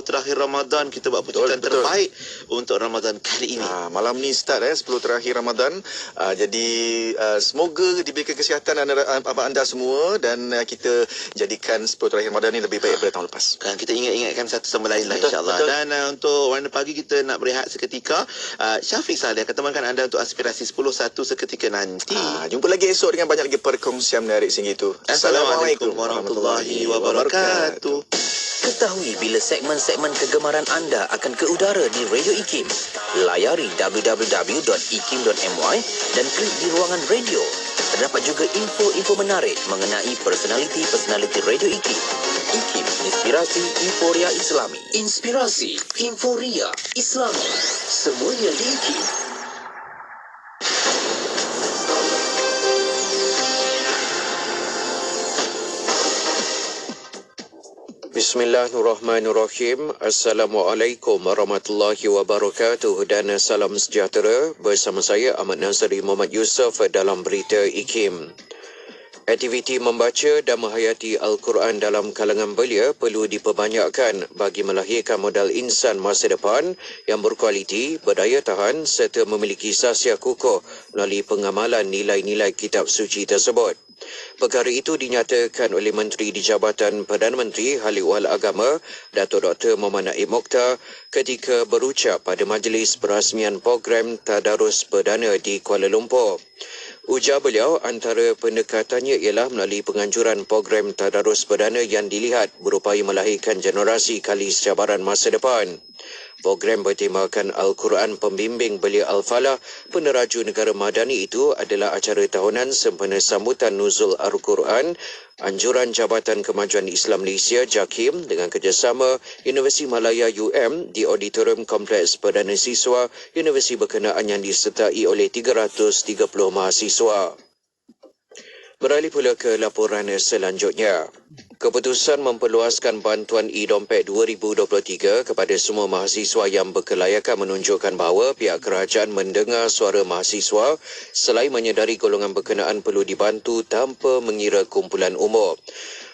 terakhir Ramadan. Kita buat petikan terbaik untuk Ramadan kali ini. Malam ni start 10 terakhir Ramadan. Jadi semoga diberikan kesihatan anda semua dan kita jadikan 10 terakhir Ramadan ni lebih baik daripada tahun lepas. Kita ingat-ingatkan satu sama lain lah, insya-Allah. Dan untuk Warna Pagi kita nak berehat seketika. Syafiq Saleh akan temankan anda untuk aspirasi 10.1 seketika nanti. Jumpa lagi esok dengan banyak lagi perkongsian menarik sehingga itu. Assalamualaikum warahmatullahi wabarakatuh. Ketahui bila segmen-segmen kegemaran anda akan ke udara di Radio IKIM. Layari www.ikim.my dan klik di ruangan radio. Terdapat juga info-info menarik mengenai personaliti-personaliti Radio IKIM. IKIM, Inspirasi Inforia Islami. Inspirasi Inforia Islami. Semuanya di IKIM. Bismillahirrahmanirrahim. Assalamualaikum warahmatullahi wabarakatuh dan salam sejahtera. Bersama saya Ahmad Nazari Muhammad Yusof dalam berita IKIM. Aktiviti membaca dan menghayati Al-Quran dalam kalangan belia perlu diperbanyakkan bagi melahirkan modal insan masa depan yang berkualiti, berdaya tahan serta memiliki sahsiah kukuh melalui pengamalan nilai-nilai kitab suci tersebut. Perkara itu dinyatakan oleh Menteri di Jabatan Perdana Menteri Hal Ehwal Agama, Datuk Dr. Muhammad Naib Mokhtar ketika berucap pada majlis perasmian program Tadarus Perdana di Kuala Lumpur. Ujar beliau, antara pendekatannya ialah melalui penganjuran program Tadarus Perdana yang dilihat berupaya melahirkan generasi kali cabaran masa depan. Program bertemakan Al-Quran Pembimbing Belia Al-Falah Peneraju Negara Madani itu adalah acara tahunan sempena sambutan Nuzul Al-Quran Anjuran Jabatan Kemajuan Islam Malaysia JAKIM dengan kerjasama Universiti Malaya UM di Auditorium Kompleks Perdana Siswa Universiti berkenaan yang disertai oleh 330 mahasiswa. Beralih pula ke laporan selanjutnya. Keputusan memperluaskan bantuan e-dompet 2023 kepada semua mahasiswa yang berkelayakan menunjukkan bahawa pihak kerajaan mendengar suara mahasiswa selain menyedari golongan berkenaan perlu dibantu tanpa mengira kumpulan umur.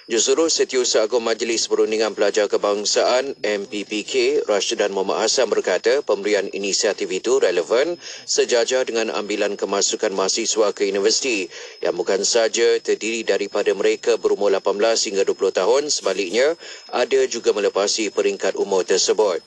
Jururus Setiausaha Agung Majlis Perundingan Pelajar Kebangsaan MPPK Rashidan Muhammad Hassan berkata pemberian inisiatif itu relevan sejajar dengan ambilan kemasukan mahasiswa ke universiti yang bukan sahaja terdiri daripada mereka berumur 18 hingga 20 tahun, sebaliknya ada juga melepasi peringkat umur tersebut.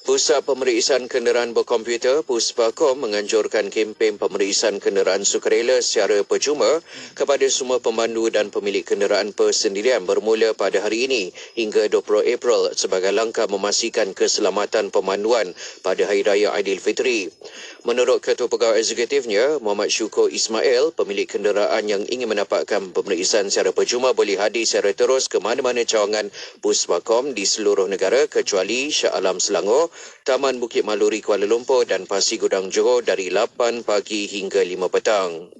Pusat Pemeriksaan Kenderaan Berkomputer Puspakom menganjurkan kempen pemeriksaan kenderaan sukarela secara percuma kepada semua pemandu dan pemilik kenderaan persendirian bermula pada hari ini hingga 20 April sebagai langkah memastikan keselamatan pemanduan pada Hari Raya Aidilfitri. Menurut Ketua Pegawai Eksekutifnya, Muhammad Syukur Ismail, pemilik kenderaan yang ingin mendapatkan pemeriksaan secara percuma boleh hadir secara terus ke mana-mana cawangan Puspakom di seluruh negara kecuali Shah Alam Selangor, Taman Bukit Maluri Kuala Lumpur dan Pasir Gudang Johor dari 8 pagi hingga 5 petang.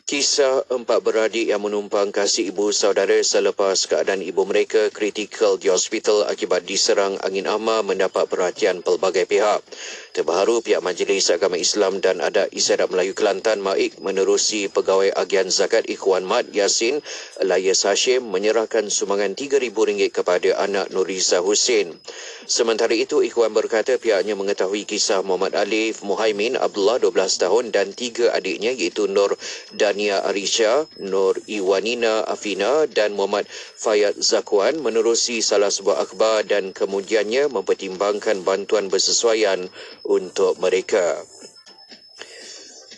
Kisah 4 beradik yang menumpang kasih ibu saudara selepas keadaan ibu mereka kritikal di hospital akibat diserang angin hama mendapat perhatian pelbagai pihak. Terbaru, pihak Majlis Agama Islam dan Adat Istiadat Melayu Kelantan MAIK menerusi Pegawai Agian Zakat Ikhwan Mat Yasin Elias Hashim menyerahkan sumbangan RM3,000 kepada anak Nuriza Hussein. Sementara itu, Ikhwan berkata pihaknya mengetahui kisah Muhammad Alif Muhaimin Abdullah 12 tahun dan 3 adiknya iaitu Nur Dania Arisha, Nur Iwanina Afina dan Muhammad Fayad Zakwan menerusi salah sebuah akhbar dan kemudiannya mempertimbangkan bantuan bersesuaian untuk mereka.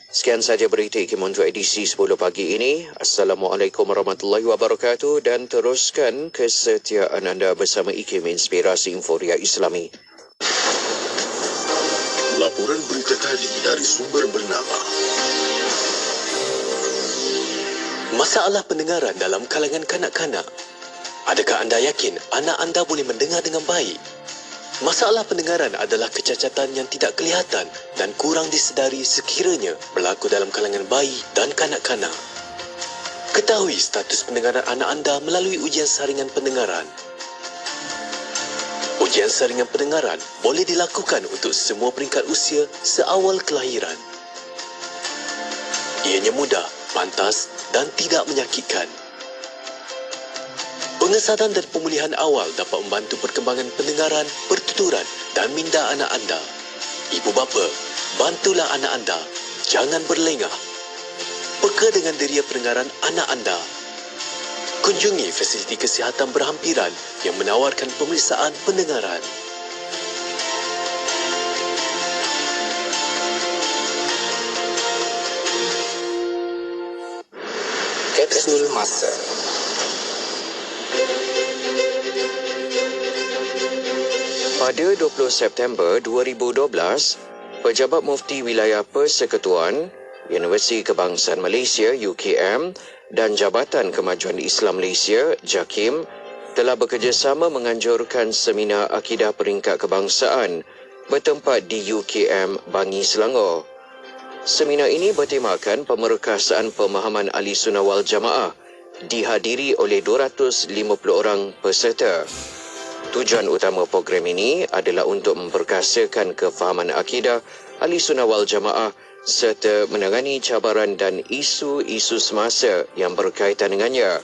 Sekian saja berita IKIM untuk edisi 10 pagi ini. Assalamualaikum warahmatullahi wabarakatuh dan teruskan kesetiaan anda bersama IKIM Inspirasi Inforia Islami. Laporan berita tadi dari sumber bernama Masalah pendengaran dalam kalangan kanak-kanak. Adakah anda yakin anak anda boleh mendengar dengan baik? Masalah pendengaran adalah kecacatan yang tidak kelihatan dan kurang disedari sekiranya berlaku dalam kalangan bayi dan kanak-kanak. Ketahui status pendengaran anak anda melalui ujian saringan pendengaran. Ujian saringan pendengaran boleh dilakukan untuk semua peringkat usia seawal kelahiran. Ianya mudah, pantas dan tidak menyakitkan. Pengesanan dan pemulihan awal dapat membantu perkembangan pendengaran, pertuturan dan minda anak anda. Ibu bapa, bantulah anak anda. Jangan berlengah. Peka dengan deria pendengaran anak anda. Kunjungi fasiliti kesihatan berhampiran yang menawarkan pemeriksaan pendengaran. Kapsul masa. Pada 20 September 2012, Pejabat Mufti Wilayah Persekutuan, Universiti Kebangsaan Malaysia UKM dan Jabatan Kemajuan Islam Malaysia JAKIM telah bekerjasama menganjurkan seminar akidah peringkat kebangsaan bertempat di UKM Bangi Selangor. Seminar ini bertemakan pemerkasaan pemahaman Ahli Sunnah wal Jamaah dihadiri oleh 250 orang peserta. Tujuan utama program ini adalah untuk memperkasakan kefahaman akidah Ahli Sunnah wal Jamaah serta menangani cabaran dan isu-isu semasa yang berkaitan dengannya.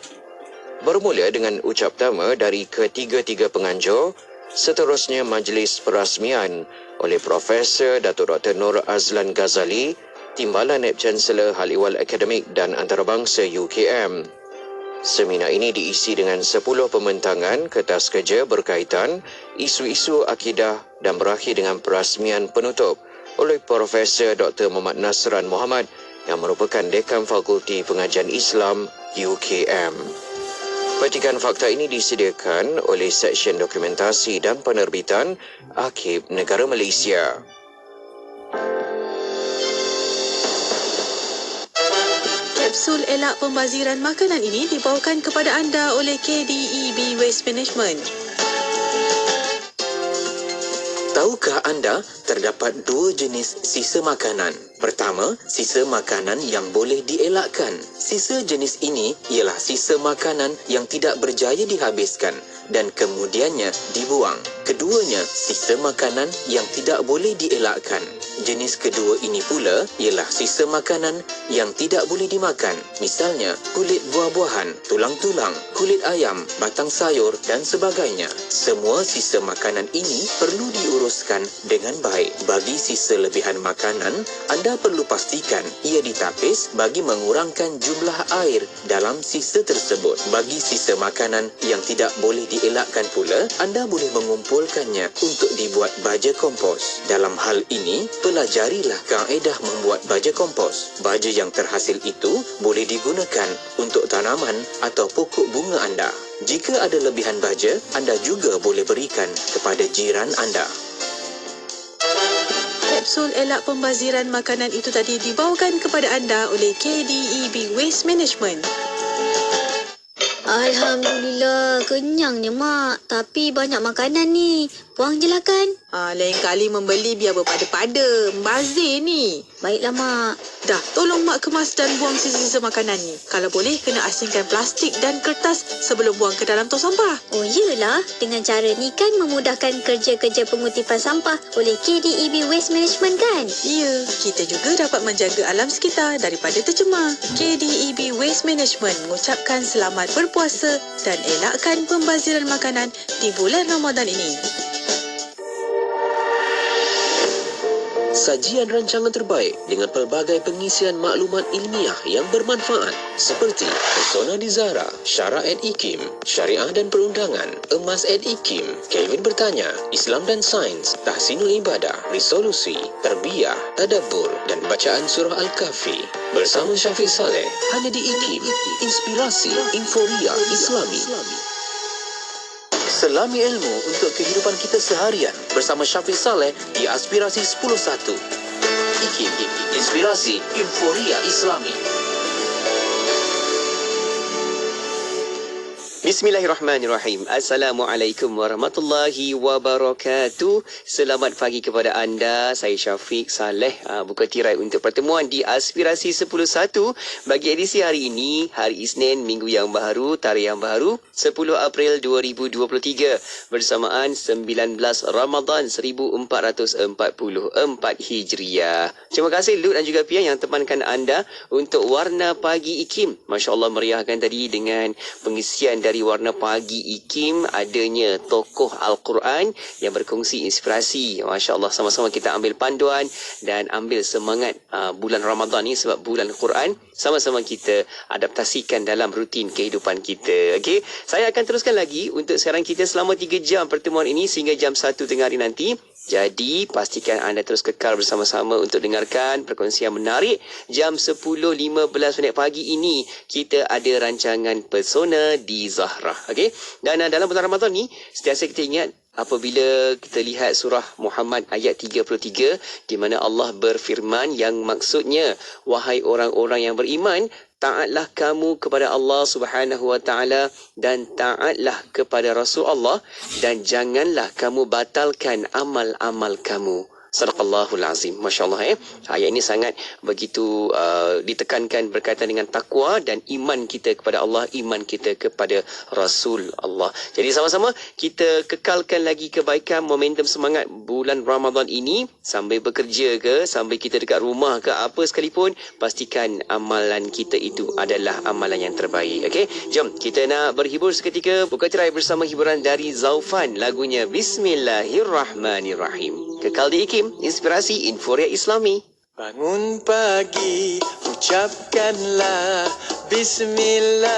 Bermula dengan ucap pertama dari ketiga-tiga penganjur, seterusnya majlis perasmian oleh Profesor Datuk Dr. Nur Azlan Ghazali, Timbalan Naib Chancellor Hal Ehwal Akademik dan Antarabangsa UKM. Seminar ini diisi dengan 10 pembentangan kertas kerja berkaitan isu-isu akidah dan berakhir dengan perasmian penutup oleh Profesor Dr. Muhammad Nasran Muhammad yang merupakan Dekan Fakulti Pengajian Islam UKM. Petikan fakta ini disediakan oleh Seksyen Dokumentasi dan Penerbitan Arkib Negara Malaysia. Kapsul elak pembaziran makanan ini dibawakan kepada anda oleh KDEB Waste Management. Tahukah anda terdapat dua jenis sisa makanan? Pertama, sisa makanan yang boleh dielakkan. Sisa jenis ini ialah sisa makanan yang tidak berjaya dihabiskan dan kemudiannya dibuang. Keduanya, sisa makanan yang tidak boleh dielakkan. Jenis kedua ini pula ialah sisa makanan yang tidak boleh dimakan. Misalnya, kulit buah-buahan, tulang-tulang, kulit ayam, batang sayur dan sebagainya. Semua sisa makanan ini perlu diuruskan dengan baik. Bagi sisa lebihan makanan, anda perlu pastikan ia ditapis bagi mengurangkan jumlah air dalam sisa tersebut. Bagi sisa makanan yang tidak boleh dielakkan pula, anda boleh mengumpulkannya untuk dibuat baja kompos. Dalam hal ini, pelajarilah kaedah membuat baja kompos. Baja yang terhasil itu boleh digunakan untuk tanaman atau pokok bunga anda. Jika ada lebihan baja, anda juga boleh berikan kepada jiran anda. Kapsul elak pembaziran makanan itu tadi dibawakan kepada anda oleh KDEB Waste Management. Alhamdulillah, kenyangnya mak. Tapi banyak makanan ni. Buang je lah kan? Lain kali membeli biar berpada-pada. Membazir ni. Baiklah mak. Dah, tolong mak kemas dan buang sisa-sisa makanan ni. Kalau boleh, kena asingkan plastik dan kertas sebelum buang ke dalam tong sampah. Oh iyalah, dengan cara ni kan memudahkan kerja-kerja pengutipan sampah oleh KDEB Waste Management kan? Ya, kita juga dapat menjaga alam sekitar daripada tercemar. KDEB Waste Management mengucapkan selamat berpuasa dan elakkan pembaziran makanan di bulan Ramadan ini. Sajian rancangan terbaik dengan pelbagai pengisian maklumat ilmiah yang bermanfaat seperti Persona di Zara, Syara at IKIM, Syariah dan Perundangan, Emas at IKIM, Kevin Bertanya, Islam dan Sains, Tahsinul Ibadah, Resolusi, Tarbiyah, Tadabbur dan Bacaan Surah Al-Kahfi. Bersama Syafiq Saleh, hanya di IKIM, Inspirasi Inforia Islami. Selami ilmu untuk kehidupan kita seharian bersama Syafiq Saleh di Aspirasi 10.1. IKIM, Inspirasi Inforia Islami. Bismillahirrahmanirrahim. Assalamualaikum warahmatullahi wabarakatuh. Selamat pagi kepada anda. Saya Syafiq Saleh. Buka tirai untuk pertemuan di Aspirasi 10.1 bagi edisi hari ini, hari Isnin, minggu yang baru, tarikh yang baru, 10 April 2023 bersamaan 19 Ramadan 1444 Hijriah. Terima kasih Lut dan juga Pia yang temankan anda untuk Warna Pagi IKIM. Masya Allah, meriahkan tadi dengan pengisian dari sekali warna pagi IKIM adanya tokoh Al-Quran yang berkongsi inspirasi. Masya Allah, sama-sama kita ambil panduan dan ambil semangat bulan Ramadan ni sebab bulan Quran. Sama-sama kita adaptasikan dalam rutin kehidupan kita. Okey, saya akan teruskan lagi untuk siaran kita selama 3 jam pertemuan ini sehingga jam 1 tengah hari nanti. Jadi, pastikan anda terus kekal bersama-sama untuk dengarkan perkongsian menarik. Jam 10.15 pagi ini, kita ada rancangan Persona di Zahra. Okey? Dan dalam bulan Ramadan ni, sentiasa kita ingat apabila kita lihat surah Muhammad ayat 33, di mana Allah berfirman yang maksudnya, wahai orang-orang yang beriman, taatlah kamu kepada Allah Subhanahu wa taala dan taatlah kepada Rasul Allah dan janganlah kamu batalkan amal-amal kamu. Sadaqallahul azim. Masya-Allah ayat ini sangat begitu ditekankan berkaitan dengan takwa dan iman kita kepada Allah, iman kita kepada Rasul Allah. Jadi sama-sama kita kekalkan lagi kebaikan, momentum semangat bulan Ramadan ini, sambil bekerja ke, sambil kita dekat rumah ke, apa sekalipun, pastikan amalan kita itu adalah amalan yang terbaik. Okey, jom kita nak berhibur seketika. Buka tirai bersama hiburan dari Zaufan, lagunya Bismillahirrahmanirrahim. Kekal di IKIM, inspirasi Inforia Islami. Bangun pagi, ucapkanlah Bismillah.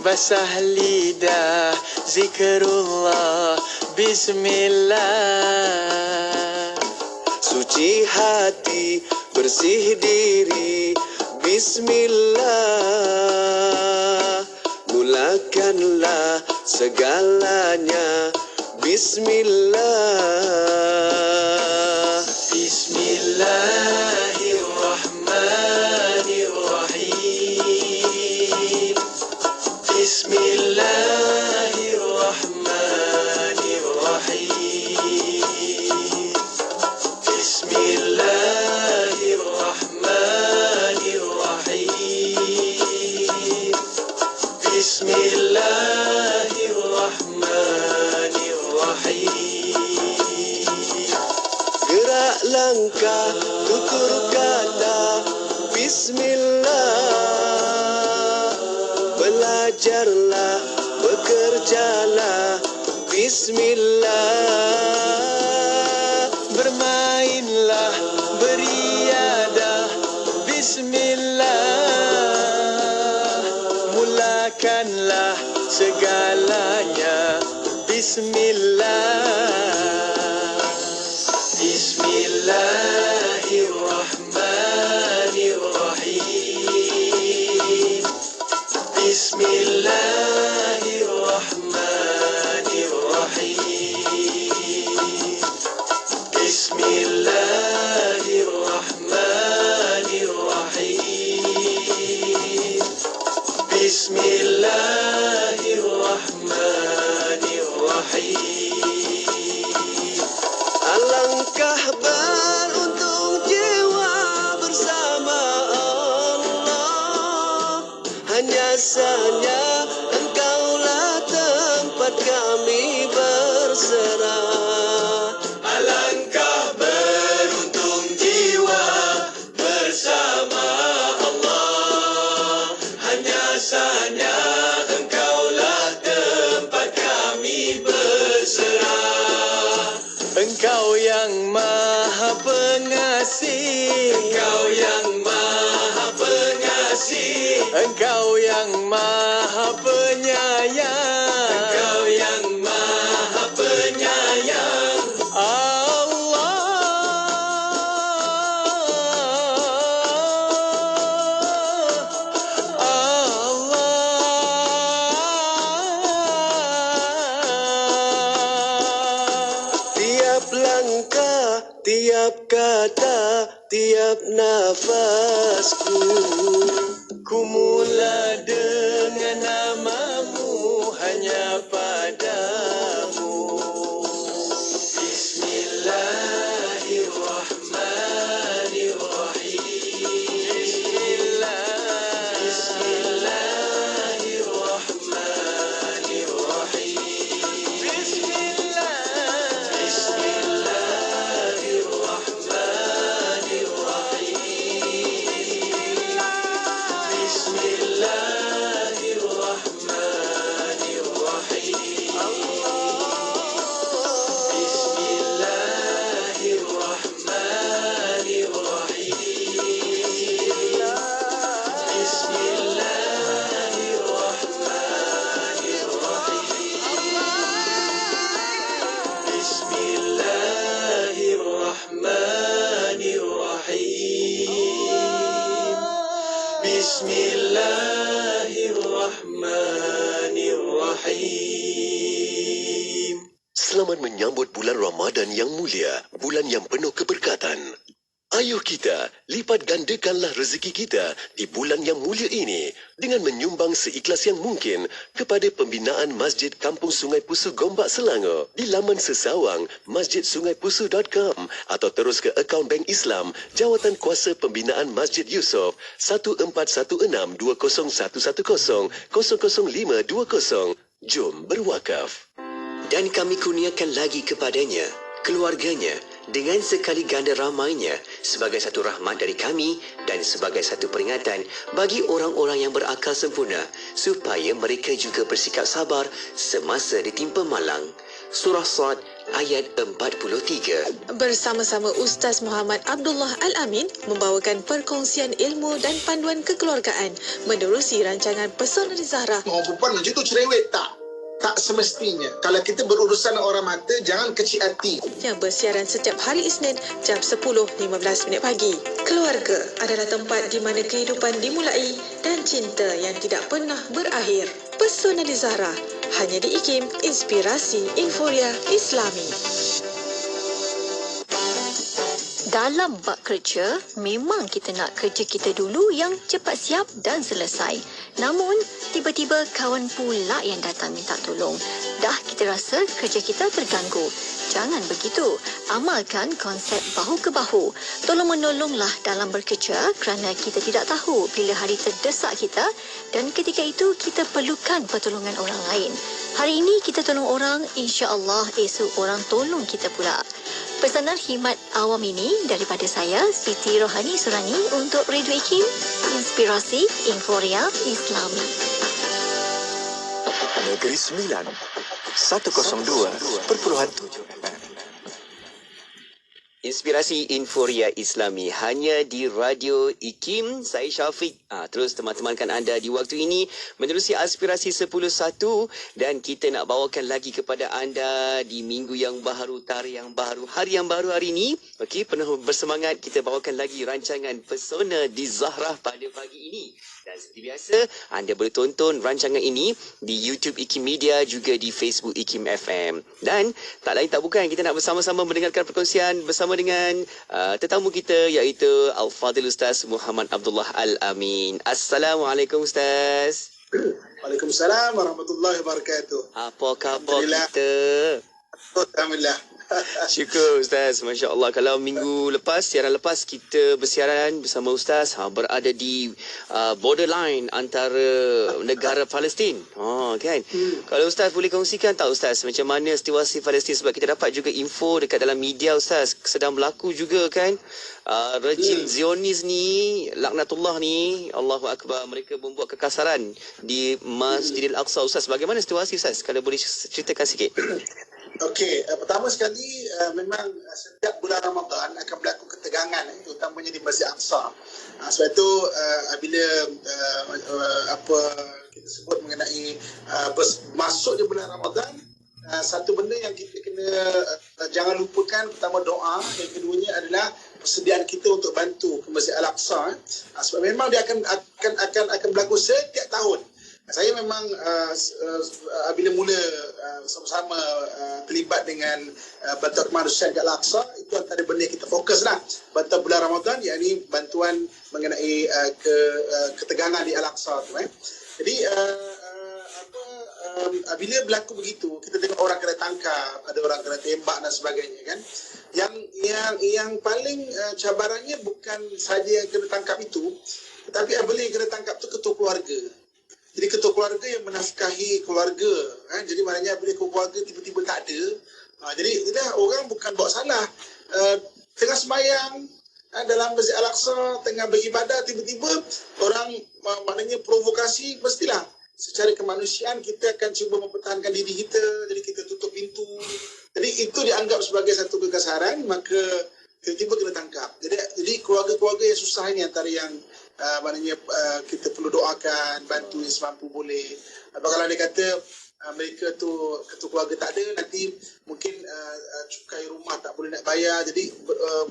Basah lidah, zikrullah, Bismillah. Suci hati, bersih diri, Bismillah. Mulakanlah segalanya, Bismillah. Bismillahirrahmanirrahim. Bismillahirrahmanirrahim. Bismillahirrahmanirrahim. Bismillahirrahmanirrahim. Gerak langkah, tutur kata, Bismillah. Belajarlah, bekerjalah, Bismillah. Bermainlah, beriadah, Bismillah. Mulakanlah segalanya, Bismillah. Bismillahirrahmanirrahim. Bismillahirrahmanirrahim. Bismillahirrahmanirrahim. Bismillahirrahmanirrahim. Alangkah beruntung jiwa bersama Allah. Hanya saja Engkaulah tempat kami berserah. Alangkah beruntung jiwa bersama Allah. Hanya saja Engkaulah tempat kami berserah. Engkau yang maha pengasih, Engkau yang maha pengasih, Engkau yang maha penyayang, Engkau yang maha penyayang. Tiap kata, tiap nafasku, ku mula dengan namamu, hanya padamu. Bismillahirrahmanirrahim. Bismillahirrahmanirrahim. Selamat menyambut bulan Ramadan yang mulia, bulan yang penuh keberkatan. Ayo kita lipat gandakanlah rezeki kita di bulan yang mulia ini dengan menyumbang seikhlas yang mungkin kepada pembinaan Masjid Kampung Sungai Pusu Gombak Selangor di laman sesawang masjidsungaipusu.com atau terus ke akaun Bank Islam Jawatan Kuasa Pembinaan Masjid Yusof 1416-20110-00520. Jom berwakaf. Dan kami kurniakan lagi kepadanya, keluarganya, dengan sekali ganda ramainya sebagai satu rahmat dari kami dan sebagai satu peringatan bagi orang-orang yang berakal sempurna supaya mereka juga bersikap sabar semasa ditimpa malang. Surah Sad ayat 43. Bersama-sama Ustaz Muhammad Abdullah Al-Amin membawakan perkongsian ilmu dan panduan kekeluargaan menerusi rancangan Pesona di Zahra. Orang perempuan macam tu cerewet tak? Tak semestinya. Kalau kita berurusan dengan orang mata, jangan kecil hati. Yang bersiaran setiap hari Isnin jam 10.15 pagi. Keluarga adalah tempat di mana kehidupan dimulai dan cinta yang tidak pernah berakhir. Pesona di Zahra, hanya di IKIM, Inspirasi Inforia Islami. Dalam bab kerja, memang kita nak kerja kita dulu yang cepat siap dan selesai. Namun, tiba-tiba kawan pula yang datang minta tolong. Dah kita rasa kerja kita terganggu. Jangan begitu. Amalkan konsep bahu ke bahu. Tolong-menolonglah dalam bekerja kerana kita tidak tahu bila hari terdesak kita dan ketika itu kita perlukan pertolongan orang lain. Hari ini kita tolong orang, insya-Allah esok orang tolong kita pula. Pesanan khidmat awam ini daripada saya, Siti Rohani Surani untuk Radio IKIM, Inspirasi Inforia Islami. Negeri Sembilan, 102.7 FM. Inspirasi Inforia Islami hanya di Radio IKIM. Saya Syafiq. Terus teman-temankan anda di waktu ini menerusi Aspirasi 10.1 dan kita nak bawakan lagi kepada anda di minggu yang baru, tarikh yang baru, hari yang baru hari ini. Okey, penuh bersemangat kita bawakan lagi rancangan Pesona di Zahra pada pagi ini. Dan seperti biasa, anda boleh tonton rancangan ini di YouTube IKIM Media, juga di Facebook IKIM FM. Dan tak lain tak bukan, kita nak bersama-sama mendengarkan perkongsian bersama dengan tetamu kita iaitu Al-Fadhil Ustaz Muhammad Abdullah Al-Amin. Assalamualaikum Ustaz. Waalaikumsalam warahmatullahi wabarakatuh. Apa khabar kita? Alhamdulillah. Syukur Ustaz, Masya Allah. Kalau minggu lepas, siaran lepas, kita bersiaran bersama Ustaz berada di borderline antara negara Palestin. Kan? Kalau Ustaz boleh kongsikan tak Ustaz, macam mana situasi Palestin, sebab kita dapat juga info dekat dalam media Ustaz, sedang berlaku juga kan rejim Zionis ni, laknatullah ni, Allahu Akbar, mereka membuat kekasaran di Masjidil Aqsa. Ustaz, bagaimana situasi Ustaz? Kalau boleh ceritakan sikit. Okey, pertama sekali memang setiap bulan Ramadan akan berlaku ketegangan, terutamanya di Masjid Aqsa. Sebab itu apabila apa kita sebut mengenai masuk di bulan Ramadan, satu benda yang kita kena jangan lupakan, pertama doa, yang keduanya adalah persediaan kita untuk bantu ke Masjid Al-Aqsa. Sebab memang dia akan berlaku setiap tahun. Saya memang bila mula sama-sama terlibat dengan bantuan kemanusiaan kat Al-Aqsa, itu antara benda yang kita fokuslah. Bantuan bulan Ramadan, yakni bantuan mengenai ketegangan di Al-Aqsa tu. Jadi bila berlaku begitu, kita tengok orang kena tangkap, ada orang kena tembak dan sebagainya kan. Yang paling cabarannya bukan saja yang kena tangkap itu, tetapi apabila yang kena tangkap tu ketua keluarga. Jadi ketua keluarga yang menafkahi keluarga, jadi maknanya bila keluarga tiba-tiba tak ada, jadi orang bukan buat salah, tengah sembahyang dalam Masjid Al-Aqsa, tengah beribadah, tiba-tiba orang maknanya provokasi, mestilah secara kemanusiaan kita akan cuba mempertahankan diri kita, jadi kita tutup pintu. Jadi itu dianggap sebagai satu kekasaran, maka tiba-tiba kena tangkap. Jadi keluarga-keluarga yang susah ini antara yang maknanya kita perlu doakan, bantu yang semampu boleh. Kalau dia kata mereka tu ketua keluarga tak ada, nanti mungkin cukai rumah tak boleh nak bayar, jadi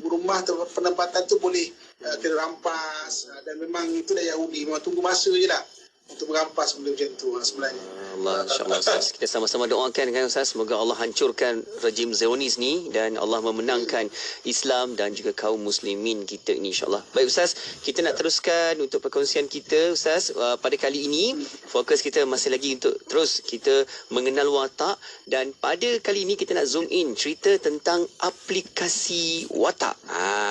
rumah atau penempatan tu boleh kena rampas, dan memang itu dah Yahudi, memang tunggu masa je lah. untuk merampas benda macam tu sebenarnya. Allah, insyaAllah Ustaz. Kita sama-sama doakan kan Ustaz, semoga Allah hancurkan rejim Zionis ni dan Allah memenangkan Islam dan juga kaum muslimin kita ini insyaAllah. Baik Ustaz, kita nak teruskan untuk perkongsian kita Ustaz. Pada kali ini fokus kita masih lagi untuk terus kita mengenal watak, dan pada kali ini kita nak zoom in cerita tentang aplikasi watak.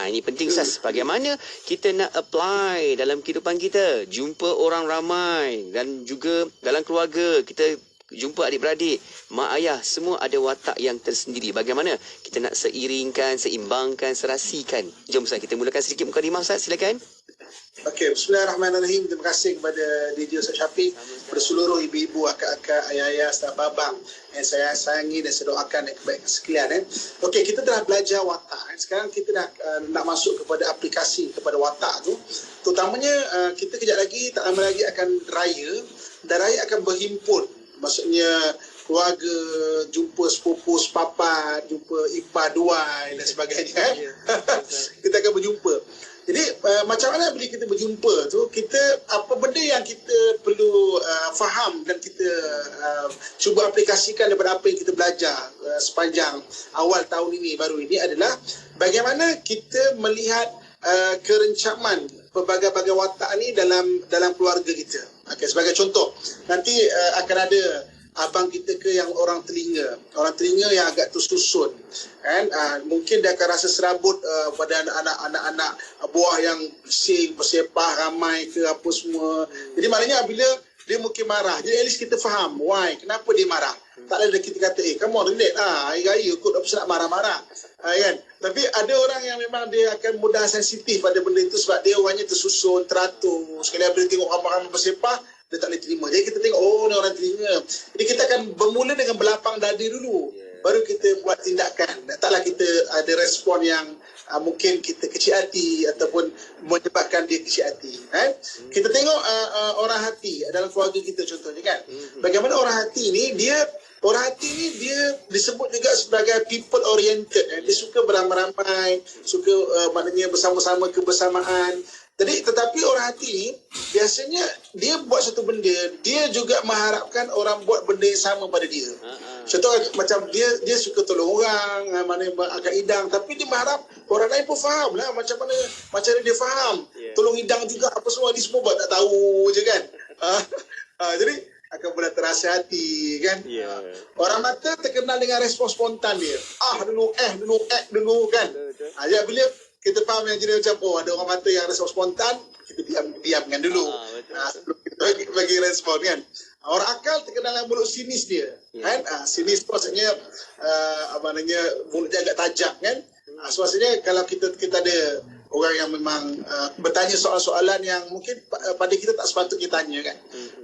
Ini penting Ustaz. Bagaimana kita nak apply dalam kehidupan kita, jumpa orang ramai dan juga dalam keluarga kita jumpa adik-beradik, mak ayah, semua ada watak yang tersendiri. Bagaimana kita nak seiringkan, seimbangkan, serasikan? Jom Ustaz, kita mulakan sedikit mukadimah Ustaz, silakan. Okey, bismillahirrahmanirrahim. Terima kasih kepada DJ Ustaz Syafiq, kepada seluruh ibu-ibu, akak-akak, ayah-ayah, serta abang yang saya sayangi dan saya doakan kebaikan sekalian. Okey, kita telah belajar watak. Sekarang kita nak masuk kepada aplikasi kepada watak tu. Terutamanya kita kejap lagi, tak lama lagi akan raya, dan raya akan berhimpun. Maksudnya keluarga, jumpa sepupu, sepapat, jumpa ipar, duai dan sebagainya. Kita akan berjumpa. Jadi macam mana bila kita berjumpa tu, kita apa benda yang kita perlu faham dan kita cuba aplikasikan daripada apa yang kita belajar sepanjang awal tahun ini, baru ini, adalah bagaimana kita melihat kerencaman pelbagai-bagai watak ni dalam keluarga kita. Okay, sebagai contoh, nanti akan ada abang kita ke yang orang telinga yang agak tersusun kan, mungkin dia akan rasa serabut pada anak-anak buah yang bising, bersepah ramai ke apa semua. Jadi maknanya bila dia mungkin marah, jadi at least kita faham why, kenapa dia marah. Tak ada kita kata come on relate hari raya kot apa nak marah-marah kan. Tapi ada orang yang memang dia akan mudah sensitif pada benda itu sebab dia orangnya tersusun, teratur. Sekali bila tengok ramai-ramai bersepah, dia tak boleh terima. Jadi kita tengok, ni orang telinga. Jadi kita akan bermula dengan berlapang dada dulu. Baru kita buat tindakan. Taklah kita ada respon yang mungkin kita kecil hati ataupun menyebabkan dia kecil hati. Kita tengok orang hati dalam keluarga kita contohnya kan. Bagaimana orang hati ni, dia disebut juga sebagai people oriented. Dia suka beramai-ramai, suka maknanya bersama-sama, kebersamaan. Tetapi orang hati ni biasanya dia buat satu benda, dia juga mengharapkan orang buat benda yang sama pada dia. Contoh macam dia suka tolong orang, mana agak hidang, tapi dia berharap orang lain pun faham lah macam mana dia faham. Tolong hidang juga apa semua, dia semua buat tak tahu je kan. Jadi akan boleh terasa hati kan. Orang mata terkenal dengan respon spontan dia. Dulu kan. Jadi bila kita faham yang jenis macam ada orang mata yang respon spontan, kita diamkan dulu. Sebelum kita bagi respon kan. Orang akal terkenal dengan mulut sinis dia. Kan? Sinis maksudnya mulutnya agak tajam kan. So maksudnya kalau kita ada orang yang memang bertanya soalan-soalan yang mungkin pada kita tak sepatutnya tanya kan.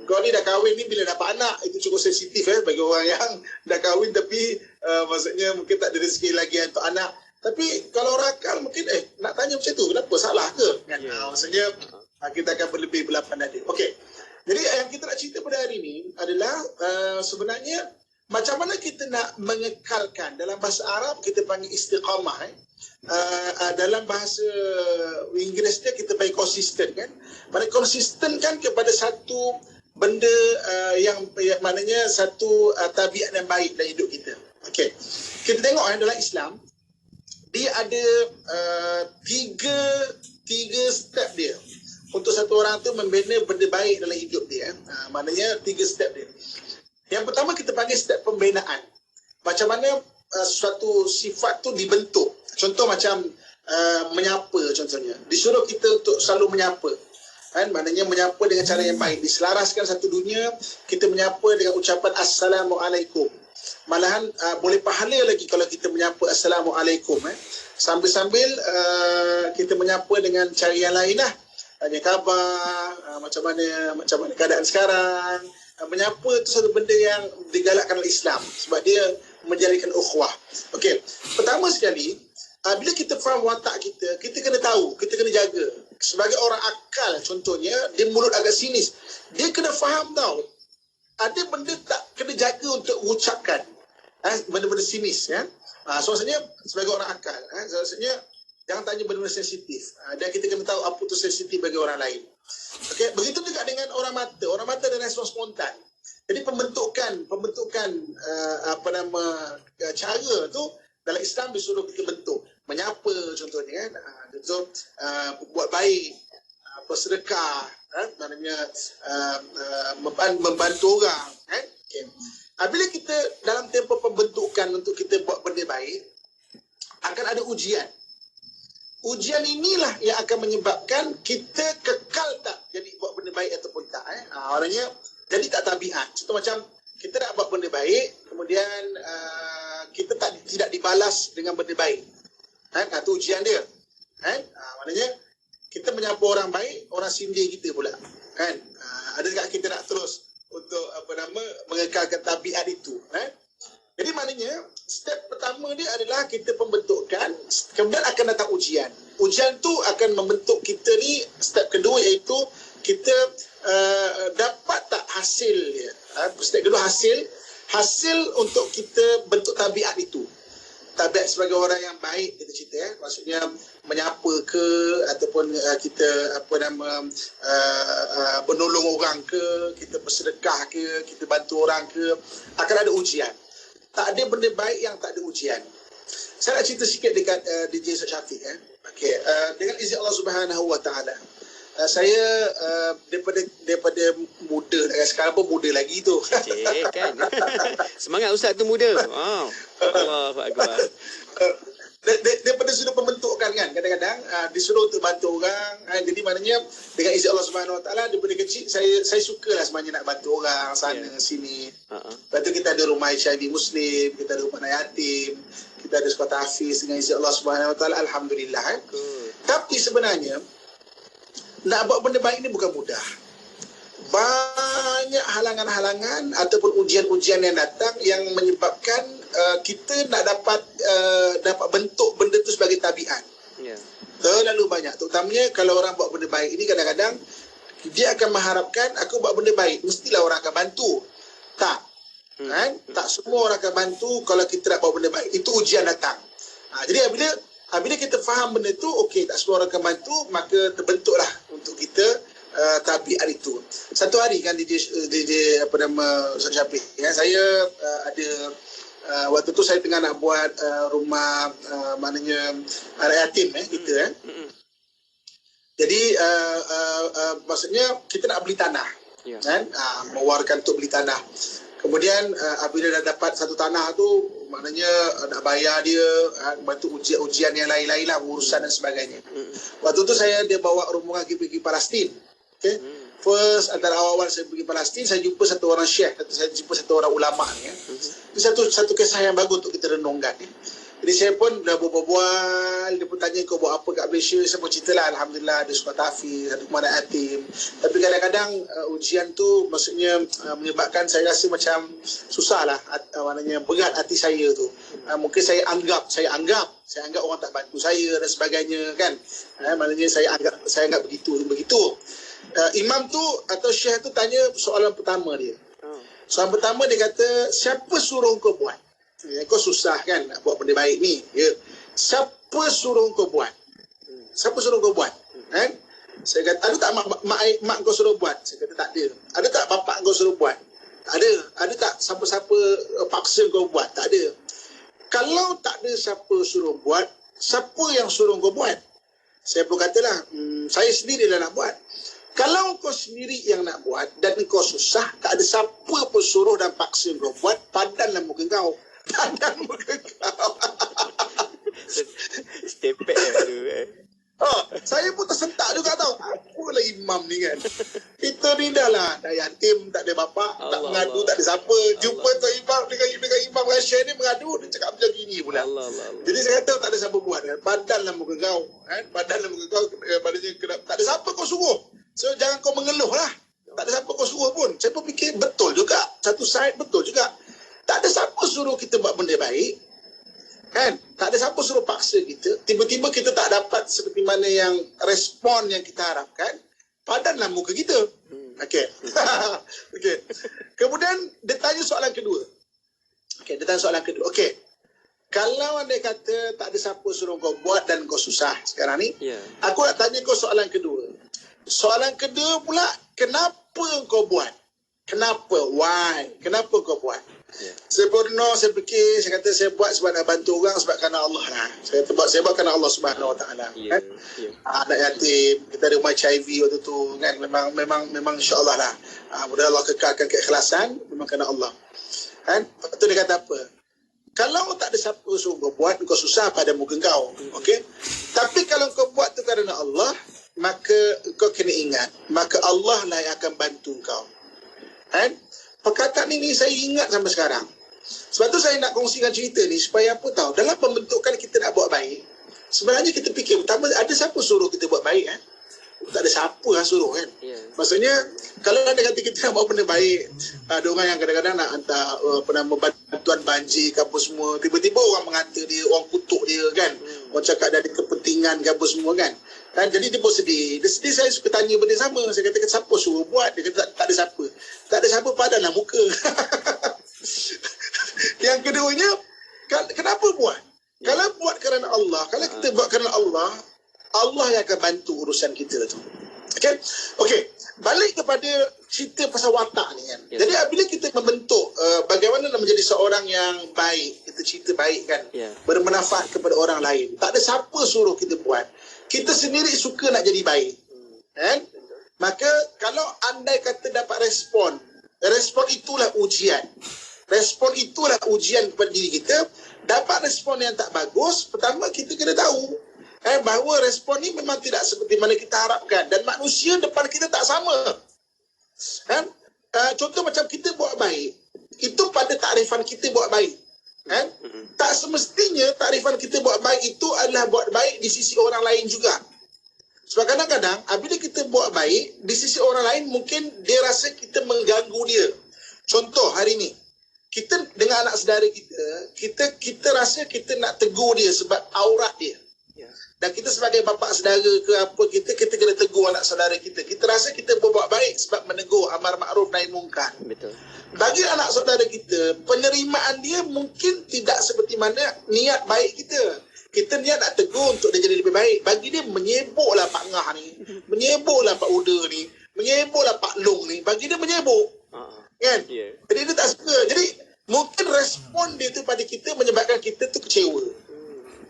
Kau ni dah kahwin ni, bila dapat anak itu cukup sensitif bagi orang yang dah kahwin tapi maksudnya mungkin tak ada rezeki lagi untuk anak. Tapi kalau orang akal mungkin nak tanya macam tu, kenapa, salah ke kan? Maksudnya kita akan berlebih berlapang dada. Okey. Jadi yang kita nak cerita pada hari ini adalah sebenarnya macam mana kita nak mengekalkan, dalam bahasa Arab kita panggil istiqamah. Dalam bahasa Inggeris dia kita panggil konsisten kan. Mana konsisten kan kepada satu benda yang maknanya satu tabiat yang baik dalam hidup kita. Okey. Kita tengok dalam Islam dia ada tiga step dia untuk satu orang tu membina benda baik dalam hidup dia. Maknanya 3 step dia. Yang pertama kita panggil step pembinaan. Macam mana suatu sifat tu dibentuk. Contoh macam menyapa contohnya. Disuruh kita untuk selalu menyapa. Kan? Maknanya menyapa dengan cara yang baik. Diselaraskan satu dunia, kita menyapa dengan ucapan Assalamualaikum. Malahan boleh pahala lagi kalau kita menyapa Assalamualaikum. Sambil-sambil kita menyapa dengan cara yang lain lah. Tanya khabar, macam mana keadaan sekarang. Menyapa itu satu benda yang digalakkan oleh Islam sebab dia menjadikan ukhuwah. Okey, pertama sekali, bila kita faham watak kita, kita kena tahu, kita kena jaga. Sebagai orang akal contohnya, dia mulut agak sinis. Dia kena faham tau, ada benda tak kena jaga untuk ucapkan. Benda-benda sinis ya. So maksudnya sebagai orang akal, maksudnya Jangan tanya benda-benda sensitif. Dan kita kena tahu apa tu sensitif bagi orang lain. Okey, begitu juga dengan orang mata. Orang mata ada respon spontan. Jadi pembentukan cara tu dalam Islam disuruh kita bentuk. Menyapa contohnya kan. Contoh buat baik, bersedekah, maknanya membantu orang kan. Okay. Bila kita dalam tempoh pembentukan untuk kita buat benda baik, akan ada ujian. Ujian inilah yang akan menyebabkan kita kekal tak jadi buat benda baik ataupun tak. Orangnya jadi tak tabiat. Contoh macam kita nak buat benda baik, kemudian kita tidak dibalas dengan benda baik. Itu ujian dia. Maknanya kita menyapa orang baik, orang sindir kita pula. Adakah kita nak terus untuk mengekalkan tabiat itu? Jadi maknanya step pertama dia adalah kita pembentukan, kemudian akan datang ujian. Ujian tu akan membentuk kita ni. Step kedua iaitu kita dapat tak hasil dia. Step kedua hasil untuk kita bentuk tabiat itu. Tabiat sebagai orang yang baik kita cerita maksudnya menyapa ke ataupun kita menolong orang ke, kita bersedekah ke, kita bantu orang ke, akan ada ujian. Tak ada benda baik yang tak ada ujian. Saya nak cerita sikit dekat DJ Syafiq. Okay. Dengan izin Allah Subhanahu Wa Taala, saya daripada muda, sekarang pun muda lagi tu. Cik, kan? Semangat ustaz tu muda. Wow. Allahu Akbar. Daripada sudut pembentukan kan, kadang-kadang disuruh untuk bantu orang. Jadi maknanya dengan izin Allah Subhanahu Wa Taala, daripada kecil saya sukalah sebenarnya nak bantu orang sana sini. Lepas tu kita ada rumah HIV Muslim, kita ada rumah anak yatim, kita ada sekolah tahfiz dengan izin Allah Subhanahu Wa Taala, alhamdulillah. Tapi sebenarnya nak buat benda baik ni bukan mudah. Banyak halangan-halangan ataupun ujian-ujian yang datang yang menyebabkan kita nak dapat bentuk benda tu sebagai tabiat. Terlalu banyak. Terutamanya kalau orang buat benda baik ini, kadang-kadang dia akan mengharapkan aku buat benda baik, mestilah orang akan bantu. Tak. Tak semua orang akan bantu kalau kita nak buat benda baik. Itu ujian datang. Jadi bila kita faham benda tu, okey, tak semua orang akan bantu, maka terbentuklah untuk kita tabiat itu. Satu hari kan DJ Ustaz Syafiq, saya ada waktu tu saya tengah nak buat rumah maknanya anak yatim kita. Jadi maksudnya kita nak beli tanah. Kan? Mewawarkan untuk beli tanah. Kemudian apabila dah dapat satu tanah tu, maknanya nak bayar dia, bantu ujian yang lain-lain lah, urusan dan sebagainya. Waktu tu dia bawa rombongan pergi Palestin. Okay? First, antara awal-awal saya pergi Palestin, saya jumpa satu orang syekh, saya jumpa satu orang ulama ni. Itu satu kisah yang bagus untuk kita renungkan. Jadi saya pun dah berbual, dia pun tanya kau buat apa kat Malaysia, saya pun ceritalah, alhamdulillah ada sekolah tahfiz, ada rumah anak yatim. Tapi kadang-kadang ujian tu maksudnya menyebabkan saya rasa macam susah lah, maknanya berat hati saya tu. Mungkin saya anggap orang tak bantu saya dan sebagainya kan. Maknanya saya anggap begitu. Imam tu atau syekh tu tanya soalan pertama dia. Soalan pertama dia kata, siapa suruh kau buat? Kau susah kan nak buat benda baik ni. Siapa suruh kau buat? Siapa suruh kau buat? Kan? Saya kata, ada tak mak kau suruh buat? Saya kata tak ada. Ada tak bapak kau suruh buat? Tak ada. Ada tak siapa-siapa paksa kau buat? Tak ada. Kalau tak ada siapa suruh buat, siapa yang suruh kau buat? Saya pun katalah, saya sendirilah nak buat. Kalau kau sendiri yang nak buat dan kau susah, tak ada siapa pun suruh dan paksa kau buat, padanlah muka kau. Padan muka kau. Stepek tu. Saya pun tersentak juga tau. Apalah imam ni kan. Kita ni dah lah, dah yatim, tak ada bapak, tak mengadu, tak ada siapa. Jumpa tu imam dengan imam Syekh ni mengadu, dia cakap macam gini pula. Jadi saya kata tak ada siapa buat kan. Padanlah muka kau. Padanlah muka kau. Tak ada siapa kau suruh. So jangan kau mengeluh lah. Tak ada siapa kau suruh pun. Saya pun fikir betul juga. Satu side betul juga. Tak ada siapa suruh kita buat benda baik. Kan? Tak ada siapa suruh paksa kita. Tiba-tiba kita tak dapat seperti mana yang respon yang kita harapkan. Padanlah muka kita. Okey. Okey. Kemudian dia tanya soalan kedua. Okey. Kalau andai kata tak ada siapa suruh kau buat dan kau susah sekarang ni, aku nak tanya kau soalan kedua. Soalan kedua pula, kenapa kau buat? Kenapa? Why? Kenapa kau buat? Saya pernah, saya fikir, saya kata saya buat sebab nak bantu orang, sebab kerana Allah lah. Saya buat kerana Allah Subhanahu Wa Taala. Kan? Anak yatim, kita ada rumah HIV waktu tu kan, memang insya-Allah lah. Mudah Allah kekalkan keikhlasan memang kerana Allah. Kan? Lepas tu dia kata apa? Kalau tak ada siapa suruh kau buat, kau susah pada muka kau. Okey? Tapi kalau kau buat tu kerana Allah, maka kau kena ingat, maka Allah lah yang akan bantu kau. Kan? Perkataan ini saya ingat sampai sekarang. Sebab tu saya nak kongsikan cerita ni supaya apa tahu, dalam pembentukan kita nak buat baik, sebenarnya kita fikir pertama ada siapa suruh kita buat baik kan? Tak ada siapa yang suruh kan? Maksudnya kalau ada kata kita nak buat benda baik, ada orang yang kadang-kadang nak hantar bantuan banjir ke apa semua, tiba-tiba orang mengata dia, orang kutuk dia kan, orang cakap dia ada kepentingan ke apa semua kan. Dan jadi dia pun sedih. Dia sedih, saya suka tanya benda sama. Saya kata siapa suruh buat? Dia kata tak ada siapa. Tak ada siapa, padanlah muka. Yang keduanya, kenapa buat? Kalau buat kerana Allah, kalau kita buat kerana Allah, Allah yang akan bantu urusan kita tu. Okey, balik kepada cerita pasal watak ni kan. Jadi bila kita membentuk bagaimana nak menjadi seorang yang baik, kita cerita baik kan, bermanfaat kepada orang lain. Tak ada siapa suruh kita buat. Kita sendiri suka nak jadi baik. Kan? Maka kalau andai kata dapat respon itulah ujian. Respon itulah ujian kepada diri kita. Dapat respon yang tak bagus, pertama kita kena tahu bahawa respon ni memang tidak seperti mana kita harapkan. Dan manusia depan kita tak sama. Kan? Contoh macam kita buat baik, itu pada takrifan kita buat baik. Kan? Tak semestinya takrifan kita buat baik itu adalah buat baik di sisi orang lain juga. Sebab kadang-kadang bila kita buat baik di sisi orang lain, mungkin dia rasa kita mengganggu dia. Contoh hari ni, kita dengan anak saudara kita rasa kita nak tegur dia sebab aurat dia. Dan kita sebagai bapa saudara ke apa, kita kena tegur anak saudara kita. Kita rasa kita berbuat baik sebab menegur amar makruf nahi mungkar. Betul. Bagi anak saudara kita, penerimaan dia mungkin tidak seperti mana niat baik kita. Kita niat nak tegur untuk dia jadi lebih baik. Bagi dia menyebuklah Pak Ngah ni, menyebuklah Pak Uda ni, menyebuklah Pak Long ni. Bagi dia menyebuk. Kan? Jadi dia tak suka. Jadi mungkin respon dia tu pada kita menyebabkan kita tu kecewa.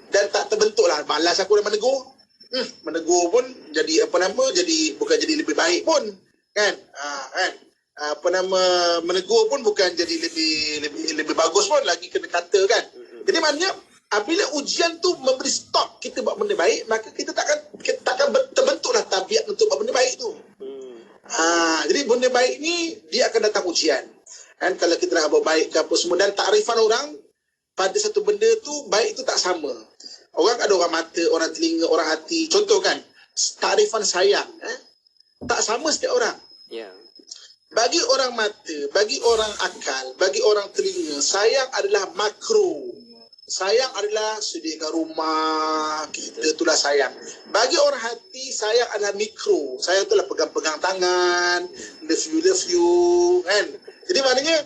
Dan tak terbentuklah, malas aku dah menegur. Menegur pun jadi jadi bukan jadi lebih baik pun. Kan? Kan? Menegur pun bukan jadi lebih bagus pun, lagi kena kata kan. Jadi maknanya apabila ujian tu memberi stop kita buat benda baik, maka kita takkan terbentuklah tabiat untuk buat benda baik tu. Jadi benda baik ni dia akan datang ujian. Kan, kalau kita nak buat baik ke apa semua, dan takrifan orang pada satu benda tu baik tu tak sama. Orang ada orang mata, orang telinga, orang hati. Contoh kan, takrifan sayang tak sama setiap orang. Bagi orang mata, bagi orang akal, bagi orang telinga, sayang adalah makro. Sayang adalah sediakan rumah, kita itulah sayang. Bagi orang hati, sayang adalah mikro. Sayang itulah pegang-pegang tangan, love you, kan? Jadi maknanya,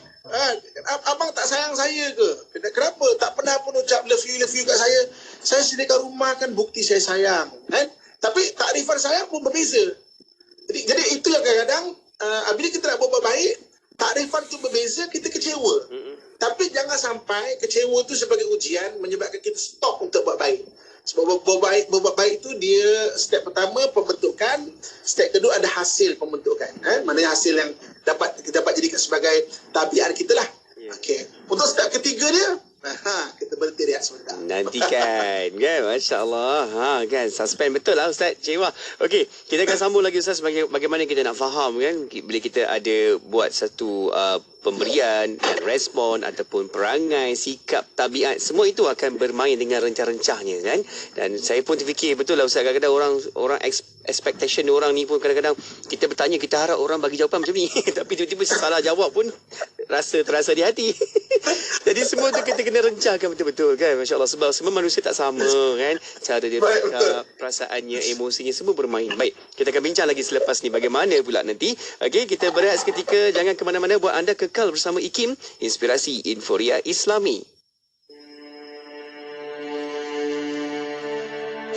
abang tak sayang saya ke? Kenapa? Tak pernah pun ucap love you kat saya. Saya sediakan rumah, kan bukti saya sayang. Kan? Tapi takrifan sayang pun berbeza. Jadi itu yang kadang-kadang, bila kita nak buat baik, takrifan tu berbeza, kita kecewa. Tapi jangan sampai kecewa tu sebagai ujian menyebabkan kita stop untuk buat baik. Sebab buat baik tu dia step pertama pembentukan, step kedua ada hasil pembentukan. Maknanya hasil yang dapat jadikan sebagai tabiat kita lah. Okey. Untuk step ketiga dia, kita berhenti rehat sebentar. Nantikan kan, masya-Allah. Kan suspend betul lah Ustaz. Cewa. Okey, kita akan sambung lagi Ustaz bagaimana kita nak faham kan bila kita ada buat satu pemberian dan respon ataupun perangai, sikap, tabiat, semua itu akan bermain dengan rencah-rencahnya kan. Dan saya pun terfikir betul lah Ustaz, kadang-kadang orang expectation orang ni pun kadang-kadang kita bertanya, kita harap orang bagi jawapan macam ni tapi tiba-tiba salah jawab pun terasa di hati. Jadi semua tu kita kena rencahkan betul-betul kan, masya-Allah, sebab semua manusia tak sama kan, cara dia bercakap, perasaannya, emosinya semua bermain. Baik, kita akan bincang lagi selepas ni bagaimana pula nanti. Okey, kita berehat seketika, jangan ke mana-mana, buat anda kekal bersama IKIM, Inspirasi Inforia Islami.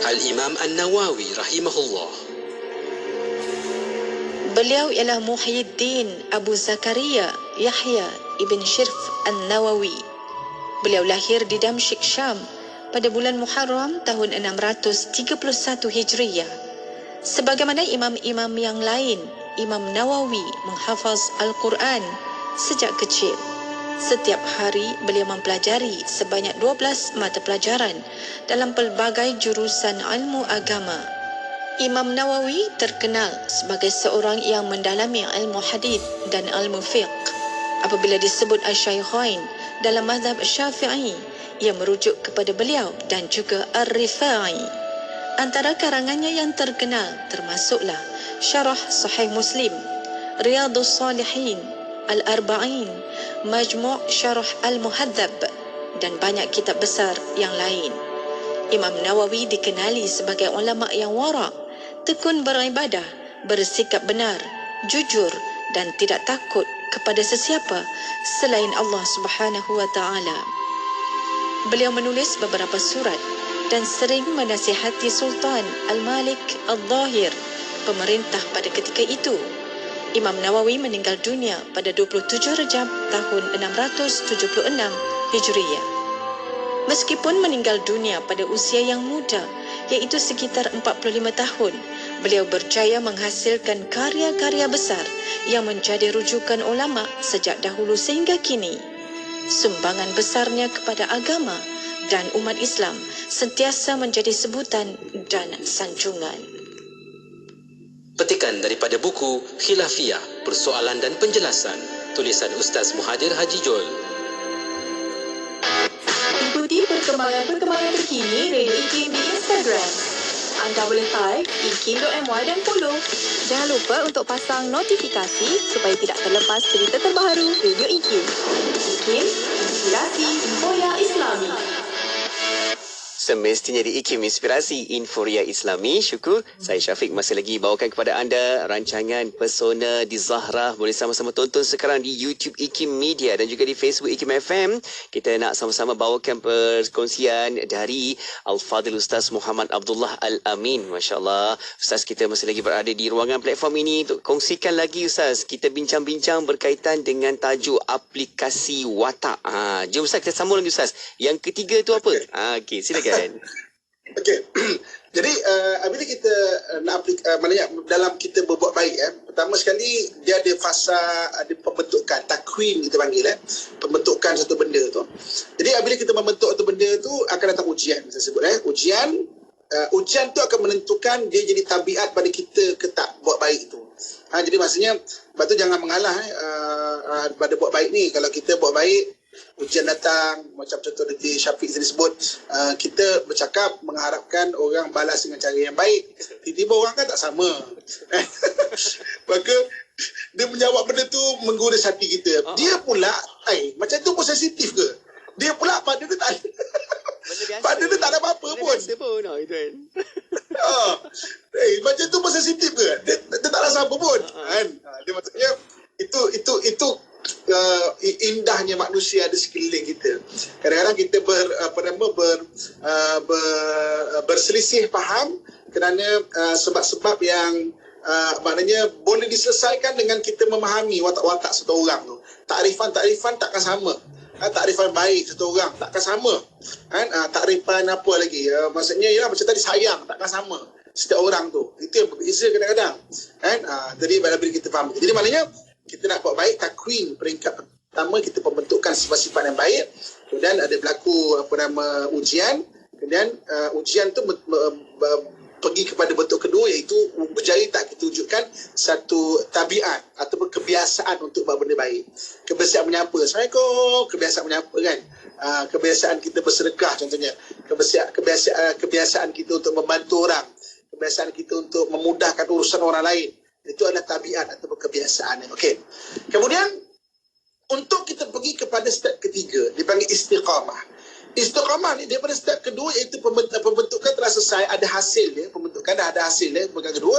Al-Imam An-Nawawi rahimahullah. Beliau ialah Muhyiddin Abu Zakaria Yahya ibn Shirf An-Nawawi. Beliau lahir di Damsyik, Syam pada bulan Muharram tahun 631 Hijriyah. Sebagaimana imam-imam yang lain, Imam Nawawi menghafaz Al-Quran sejak kecil. Setiap hari beliau mempelajari sebanyak 12 mata pelajaran dalam pelbagai jurusan ilmu agama. Imam Nawawi terkenal sebagai seorang yang mendalami ilmu hadis dan ilmu fiqh. Apabila disebut Asy-Syaikhain dalam mazhab Syafi'i, ia merujuk kepada beliau dan juga Ar-Rifa'i. Antara karangannya yang terkenal termasuklah Syarah Sahih Muslim, Riyadhus Salihin, Al-Arba'in, Majmu' Syarah Al-Muhadzab dan banyak kitab besar yang lain. Imam Nawawi dikenali sebagai ulama yang wara', tekun beribadah, bersikap benar, jujur dan tidak takut kepada sesiapa selain Allah Subhanahu wa taala. Beliau menulis beberapa surat dan sering menasihati Sultan Al-Malik Al-Zahir, pemerintah pada ketika itu. Imam Nawawi meninggal dunia pada 27 Rejab tahun 676 Hijriyah. Meskipun meninggal dunia pada usia yang muda, iaitu sekitar 45 tahun, beliau berjaya menghasilkan karya-karya besar yang menjadi rujukan ulama sejak dahulu sehingga kini. Sumbangan besarnya kepada agama dan umat Islam sentiasa menjadi sebutan dan sanjungan. Petikan daripada buku Khilafiyah, Persoalan dan Penjelasan, tulisan Ustaz Muhadir Haji Jol. Ikuti perkembangan terkini Radio IKIM di Instagram. Anda boleh type ikim.my dan follow. Jangan lupa untuk pasang notifikasi supaya tidak terlepas cerita terbaru Radio IKIM. IKIM, inspirasi Inforia Islami. Semestinya di IKIM Inspirasi Inforia Islami. Syukur saya Syafiq masih lagi bawakan kepada anda rancangan Pesona di Zahra. Boleh sama-sama tonton sekarang di YouTube IKIM Media dan juga di Facebook IKIM FM. Kita nak sama-sama bawakan perkongsian dari Al-Fadhil Ustaz Muhammad Abdullah Al-Amin. Masya Allah, Ustaz kita masih lagi berada di ruangan platform ini untuk kongsikan lagi Ustaz. Kita bincang-bincang berkaitan dengan tajuk aplikasi watak. Jom Ustaz kita sambung lagi Ustaz. Yang ketiga tu apa? Okey, silakan. Okey. Jadi bila kita nak maknanya dalam kita berbuat baik pertama sekali dia ada fasa, ada pembentukan, takwin kita panggil pembentukan satu benda tu. Jadi bila kita membentuk satu benda tu akan datang ujian, saya sebut ujian tu akan menentukan dia jadi tabiat pada kita ke tak buat baik tu. Jadi maksudnya sebab tu jangan mengalah pada buat baik ni. Kalau kita buat baik, ujian datang, macam contoh nanti Syafiq tadi sebut, kita bercakap mengharapkan orang balas dengan cara yang baik, tiba-tiba orang kan tak sama. Maka dia menjawab benda tu menggoda hati kita. Dia pula macam tu pun sensitif ke? Dia pula pada dia tak ada pada dia tak ada apa-apa pun. Macam tu pun sensitif ke? Dia tak rasa apa pun. Dia maksudnya itu indahnya manusia di sekeliling kita. Kadang-kadang kita berselisih faham kerana sebab-sebab yang maknanya boleh diselesaikan dengan kita memahami watak-watak satu orang tu. Takrifan takkan sama. Takrifan baik satu orang takkan sama. Takrifan apa lagi? Maksudnya ialah macam tadi sayang takkan sama setiap orang tu. Itu yang berbeza kadang-kadang. Jadi bila kita faham. Jadi maknanya kita nak buat baik, takwin peringkat pertama kita pembentukan sifat-sifat yang baik, kemudian ada berlaku ujian, kemudian ujian tu pergi kepada bentuk kedua iaitu berjaya tak kita wujudkan satu tabiat ataupun kebiasaan untuk buat benda baik. Kebiasaan menyapa, Assalamualaikum, kebiasaan menyapa kan. Kebiasaan kita bersedekah contohnya, kebiasaan kita untuk membantu orang, kebiasaan kita untuk memudahkan urusan orang lain. Itu adalah tabiat atau kebiasaan. Okey. Kemudian untuk kita pergi kepada step ketiga dipanggil istiqamah. Istiqamah ni daripada step kedua iaitu pembentukan telah selesai, ada hasil dia, pembentukan dah ada hasil dia, pembentukan kedua,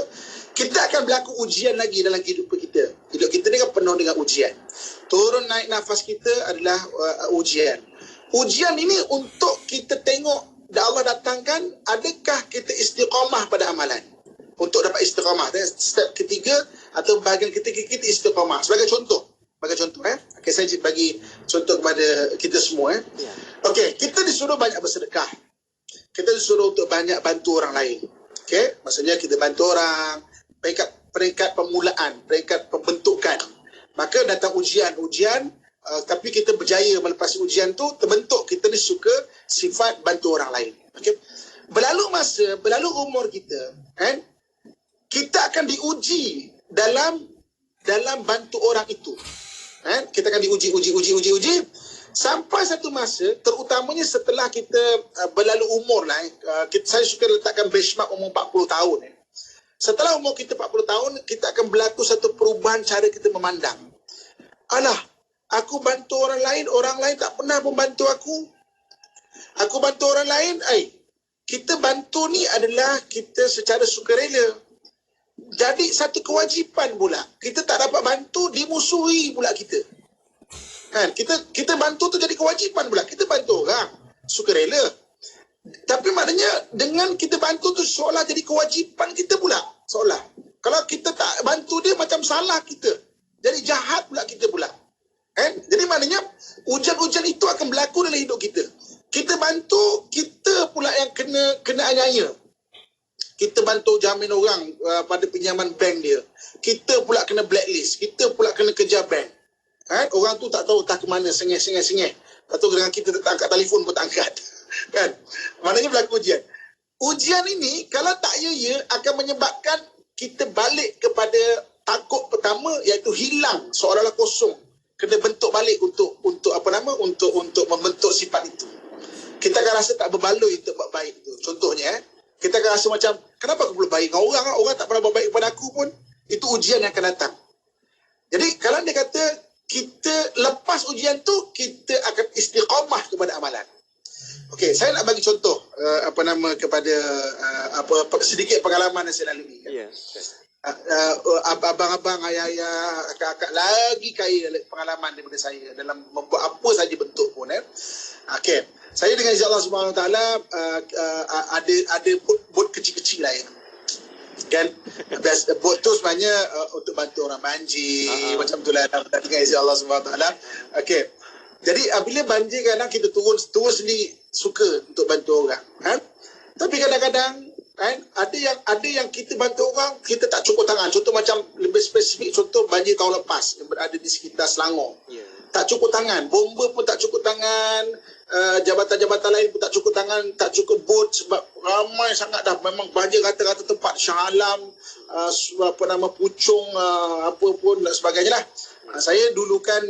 kita akan berlaku ujian lagi dalam kehidupan kita. Hidup kita ni kan penuh dengan ujian. Turun naik nafas kita adalah ujian. Ujian ini untuk kita tengok Allah datangkan, adakah kita istiqamah pada amalan? Untuk dapat istiqamah, step ketiga atau bahagian ketiga kita istiqamah. Sebagai contoh, okay, saya bagi contoh kepada kita semua. Okay, kita disuruh banyak bersedekah. Kita disuruh untuk banyak bantu orang lain. Okay, maksudnya kita bantu orang, peringkat permulaan, peringkat pembentukan. Maka datang ujian, tapi kita berjaya melepasi ujian tu, terbentuk kita ni suka sifat bantu orang lain. Okay, berlalu masa, berlalu umur kita, kan? Kita akan diuji dalam bantu orang itu. Kita akan diuji sampai satu masa, terutamanya setelah kita berlalu umur lah. Saya suka letakkan benchmark umur 40 tahun. Setelah umur kita 40 tahun, kita akan berlaku satu perubahan cara kita memandang. Alah, aku bantu orang lain tak pernah membantu aku. Aku bantu orang lain, kita bantu ni adalah kita secara sukarela. Jadi satu kewajipan pula. Kita tak dapat bantu, dimusuhi pula kita. Kan? Kita bantu tu jadi kewajipan pula. Kita bantu orang sukarela. Tapi maknanya dengan kita bantu tu seolah jadi kewajipan kita pula. Seolah. Kalau kita tak bantu dia macam salah kita. Jadi jahat pula kita pula. Kan? Jadi maknanya ujian-ujian itu akan berlaku dalam hidup kita. Kita bantu, kita pula yang kena aniaya. Kita bantu jamin orang pada pinjaman bank dia. Kita pula kena blacklist. Kita pula kena kejar bank. Kan? Orang tu tak tahu tak ke mana, sengih. Lepas tu dengan kita tak angkat telefon pun tak angkat. Kan? Maknanya berlaku ujian. Ujian ini kalau tak ya akan menyebabkan kita balik kepada takut pertama, iaitu hilang seolah-olah kosong. Kena bentuk balik untuk membentuk sifat itu. Kita akan rasa tak berbaloi untuk buat baik itu. Contohnya, kita akan rasa macam, kenapa aku boleh baik dengan orang tak pernah buat baik kepada aku pun. Itu ujian yang akan datang. Jadi kalau dia kata kita lepas ujian tu, kita akan istiqamah kepada amalan. Okey, saya nak bagi contoh kepada sedikit pengalaman yang saya lalui. Abang-abang, ayah-ayah, kakak-kakak lagi kaya pengalaman daripada saya dalam membuat apa saja bentuk pun. Okey, saya dengan izin Allah Subhanahu Wa Taala ada bot kecil-kecil lah ya. Kan, bot tu sebenarnya untuk bantu orang banjir macam tu lah dengan izin Allah Subhanahu Wa Taala. Okey, jadi bila banjir kadang kita turun sendiri suka untuk bantu orang. Tapi kadang-kadang kan ada yang kita bantu orang kita tak cukup tangan. Contoh macam lebih spesifik, contoh banjir tahun lepas yang berada di sekitar Selangor. Tak cukup tangan, bomba pun tak cukup tangan, jabatan-jabatan lain pun tak cukup tangan, tak cukup bot sebab ramai sangat dah. Memang banjir rata-rata tempat Shah Alam, Puchong, apa pun dan sebagainya lah. Saya dulu kan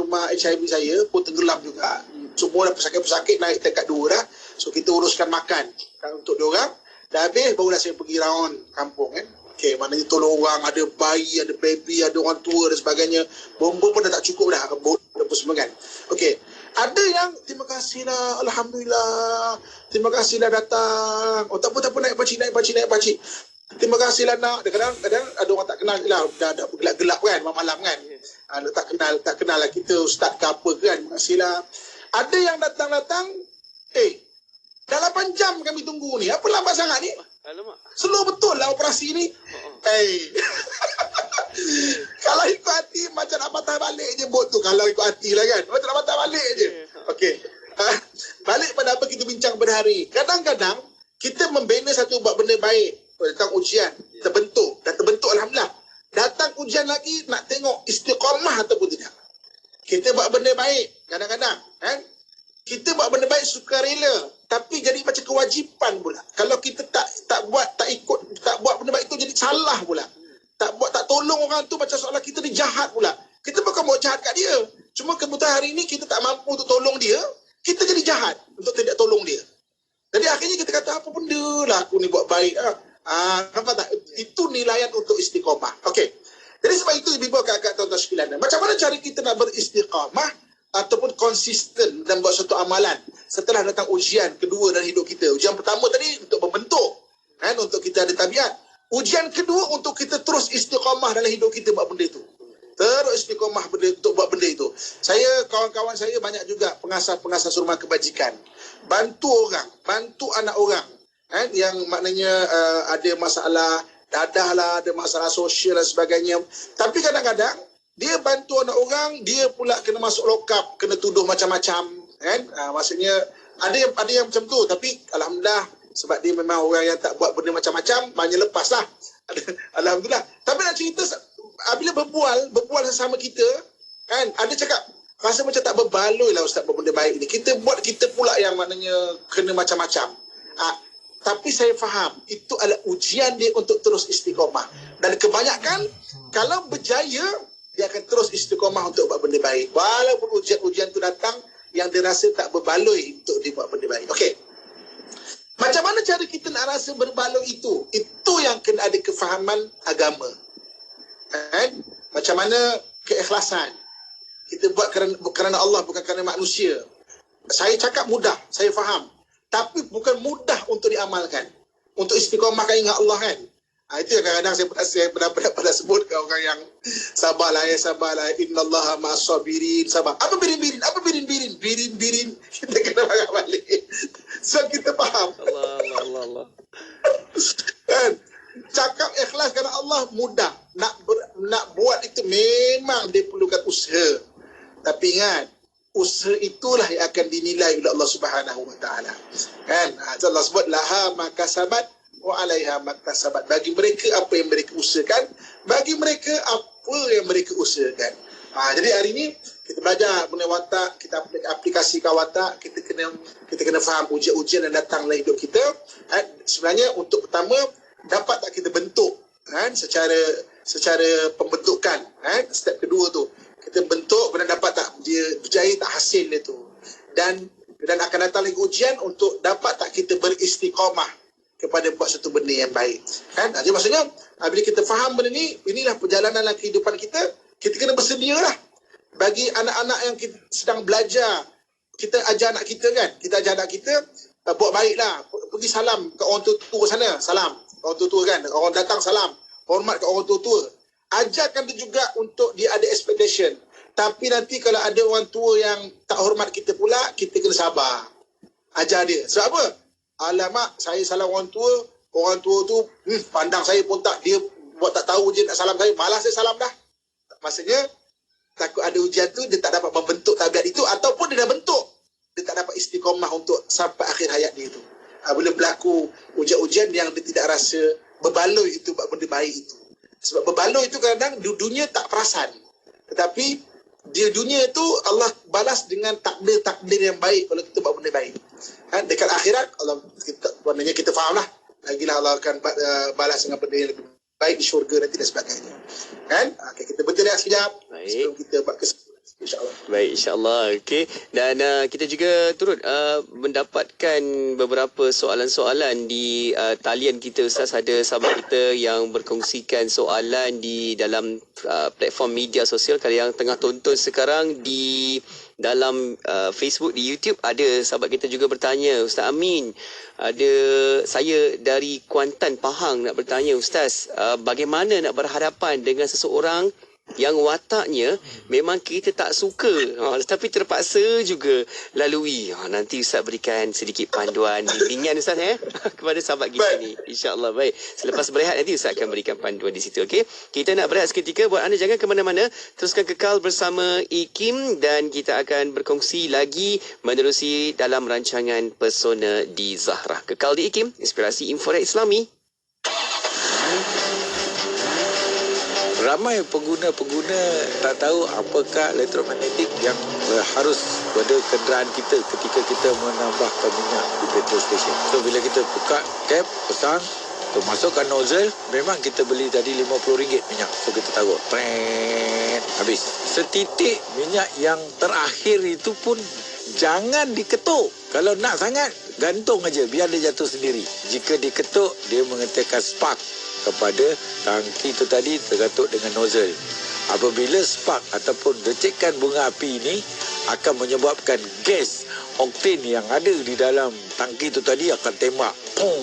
rumah HIV saya pun tenggelam juga. Semua dah pesakit-pesakit naik tingkat 2 dah. So kita uruskan makan untuk diorang. Dah habis barulah saya pergi round kampung kan. Okey, maknanya tolong orang, ada bayi, ada baby, ada orang tua dan sebagainya. Bomba pun dah tak cukup dah, bot apa semua kan. Okey. Ada yang terima kasihlah, alhamdulillah. Terima kasihlah datang. Oh tak apa naik pakcik. Terima kasihlah nak. Kadang-kadang ada orang tak kenal lah, dah gelap-gelap kan malam kan. Tak kenal lah kita ustaz ke apa kan. Terima kasihlah. Ada yang datang, dah 8 jam kami tunggu ni. Apa lambat sangat ni? Alamak. Slow betul lah operasi ni. Kalau ikut hati macam nak patah balik je bot tu. Kalau ikut hati lah kan. Macam nak patah balik je. Okey. Balik pada apa kita bincang pada hari. Kadang-kadang kita membina satu buat benda baik. Datang ujian. Terbentuk. Dan terbentuk alhamdulillah. Datang ujian lagi nak tengok istiqamah ataupun tidak. Kita buat benda baik. Kadang-kadang kan. Kita buat benda baik sukarela, tapi jadi macam kewajipan pula. Kalau kita tak buat benda baik itu jadi salah pula. Tak tolong orang tu macam seolah kita ni jahat pula. Kita bukan buat jahat kat dia. Cuma kebetulan hari ni kita tak mampu untuk tolong dia, kita jadi jahat untuk tidak tolong dia. Jadi akhirnya kita kata apa benda lah aku ni buat baik. Nampak tak? Itu nilaian untuk istiqamah. Okey. Jadi sebab itu ibu kakak tuan-tuan sekalian. Macam mana cara kita nak beristiqamah ataupun konsisten dan buat satu amalan setelah datang ujian kedua dalam hidup kita. Ujian pertama tadi untuk membentuk, kan, untuk kita ada tabiat. Ujian kedua untuk kita terus istiqamah dalam hidup kita buat benda itu. Terus istiqomah untuk buat benda itu. Kawan-kawan saya banyak juga pengasas-pengasas rumah kebajikan. Bantu orang, bantu anak orang. Yang maknanya ada masalah dadah lah, ada masalah sosial dan sebagainya. Tapi kadang-kadang, dia bantu anak orang, dia pula kena masuk lokap, kena tuduh macam-macam. Maksudnya, ada yang macam tu. Tapi Alhamdulillah, sebab dia memang orang yang tak buat benda macam-macam, banyak lepas lah. Alhamdulillah. Tapi nak cerita, bila berbual sesama kita, kan, ada cakap, rasa macam tak berbaloi lah Ustaz buat benda baik ni. Kita pula yang maknanya kena macam-macam. Tapi saya faham, itu adalah ujian dia untuk terus istiqomah. Dan kebanyakan, kalau berjaya, dia akan terus istiqomah untuk buat benda baik. Walaupun ujian-ujian itu datang, yang dia rasa tak berbaloi untuk dia buat benda baik. Okey. Macam mana cara kita nak rasa berbaloi itu? Itu yang kena ada kefahaman agama. Macam mana keikhlasan. Kita buat kerana Allah, bukan kerana manusia. Saya cakap mudah, saya faham. Tapi bukan mudah untuk diamalkan. Untuk istiqomah kan ingat Allah kan. Itu yang kadang-kadang saya pernah sebut ke orang yang sabarlah. Innallaha ma'as-sabirin. Sabar. Apa birin-birin? Birin-birin. Kita kena marah balik. So kita faham. Allah. Kan? Cakap ikhlas kerana Allah mudah. Nak buat itu memang dia perlukan usaha. Tapi ingat, usaha itulah yang akan dinilai oleh Allah Subhanahu Wa Taala. Kan? Allah sebut laha makasabat wa alaiha maktasabat. Bagi mereka apa yang mereka usahakan, bagi mereka apa yang mereka usahakan. Jadi hari ini kita belajar mengenai watak, kita aplikasikan watak, kita kena faham ujian-ujian yang datang dalam hidup kita. Sebenarnya untuk pertama, dapat tak kita bentuk secara pembentukan. Step kedua tu, kita bentuk, kemudian dapat tak dia berjaya tak hasil dia tu. Dan akan datang lagi ujian untuk dapat tak kita beristiqamah kepada buat satu benda yang baik. Jadi maksudnya, bila kita faham benda ni, inilah perjalanan dalam kehidupan kita, kita kena bersedialah. Bagi anak-anak yang kita sedang belajar, kita ajar anak kita kan, kita ajar anak kita, buat baiklah, pergi salam ke orang tua sana, salam. Orang tua kan, orang datang salam, hormat ke orang tua. Ajarkan dia juga untuk dia ada expectation. Tapi nanti kalau ada orang tua yang tak hormat kita pula, kita kena sabar. Ajar dia. Sebab apa? Alamak, saya salam orang tua tu pandang saya pun tak, dia buat tak tahu je nak salam saya, malas saya salam dah. Maksudnya, takut ada ujian tu, dia tak dapat membentuk tabiat itu, ataupun dia dah bentuk, dia tak dapat istiqomah untuk sampai akhir hayat dia tu. Bila berlaku ujian-ujian yang dia tidak rasa berbaloi itu buat benda baik itu. Sebab berbaloi itu kadang-kadang dunia tak perasan. Tetapi di dunia itu Allah balas dengan takdir yang baik kalau kita buat benda baik. Dekat akhirat Allah kita fahamlah. Lagilah Allah akan balas dengan benda yang lebih baik di syurga nanti dan sebagainya. Okay, kita berteriak sekejap sebelum kita buat kesimpulan. InsyaAllah. Baik, insyaAllah. Okey. Dan kita juga turut mendapatkan beberapa soalan-soalan di talian kita. Ustaz, ada sahabat kita yang berkongsikan soalan di dalam platform media sosial. Kalau yang tengah tonton sekarang di dalam Facebook, di YouTube, ada sahabat kita juga bertanya, Ustaz Amin, saya dari Kuantan, Pahang, nak bertanya, Ustaz, bagaimana nak berhadapan dengan seseorang yang wataknya memang kita tak suka, tapi terpaksa juga lalui. Nanti Ustaz berikan sedikit panduan bimbingan Ustaz kepada sahabat kita ni, insya-Allah. Baik, selepas berehat nanti Ustaz akan berikan panduan di situ. Okey, kita nak berehat seketika. Buat anda jangan ke mana-mana, teruskan kekal bersama IKIM dan kita akan berkongsi lagi menerusi dalam rancangan Pesona di Zahra. Kekal di IKIM, inspirasi Inforia Islami. Ramai pengguna-pengguna tak tahu apakah elektromagnetik yang harus pada kenderaan kita ketika kita menambahkan minyak di petrol station. So bila kita buka tap, pasang, masukkan nozzle, memang kita beli tadi RM50 minyak. So kita taruh, habis. Setitik minyak yang terakhir itu pun jangan diketuk. Kalau nak sangat, gantung aja, biar dia jatuh sendiri. Jika diketuk, dia mengatakan spark kepada tangki itu tadi tergantung dengan nozzle. Apabila spark ataupun recikan bunga api ini akan menyebabkan gas okten yang ada di dalam tangki itu tadi akan tembak,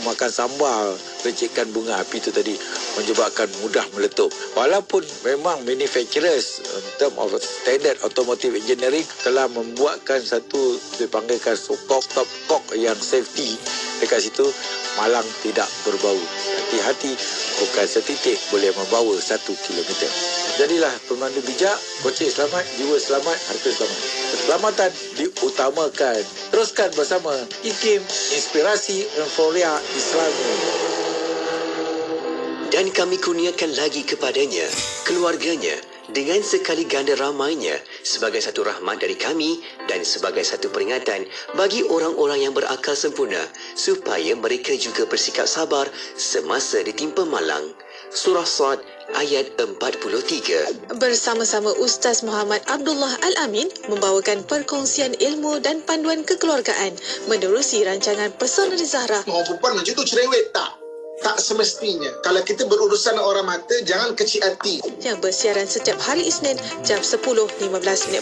makan sambal recikan bunga api itu tadi, menyebabkan mudah meletup. Walaupun memang manufacturers in term of standard automotive engineering telah membuatkan satu dipanggilkan top cock yang safety dekat situ, malang tidak berbau. Hati-hati, bukan setitik boleh membawa 1 kilometer. Jadilah pemandu bijak, kocik selamat, jiwa selamat, harta selamat. Keselamatan diutamakan. Teruskan bersama IKIM, Inspirasi Euforia Islami. Dan kami kurniakan lagi kepadanya, keluarganya, dengan sekali ganda ramainya sebagai satu rahmat dari kami dan sebagai satu peringatan bagi orang-orang yang berakal sempurna supaya mereka juga bersikap sabar semasa ditimpa malang. Surah Sad ayat 43. Bersama-sama Ustaz Muhammad Abdullah Al-Amin membawakan perkongsian ilmu dan panduan kekeluargaan menerusi rancangan Pesona di Zahra. Orang perempuan macam tu cerewet tak? Tak semestinya. Kalau kita berurusan dengan orang mata, jangan kecil hati. Yang bersiaran setiap hari Isnin jam 10.15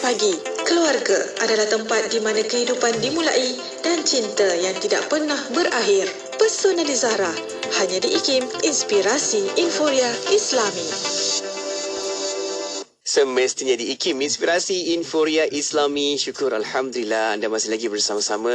pagi. Keluarga adalah tempat di mana kehidupan dimulai dan cinta yang tidak pernah berakhir. Pesona di Zahra, hanya di IKIM, Inspirasi Euforia Islami. Semestinya di IKIM, Inspirasi Euforia Islami. Syukur Alhamdulillah anda masih lagi bersama-sama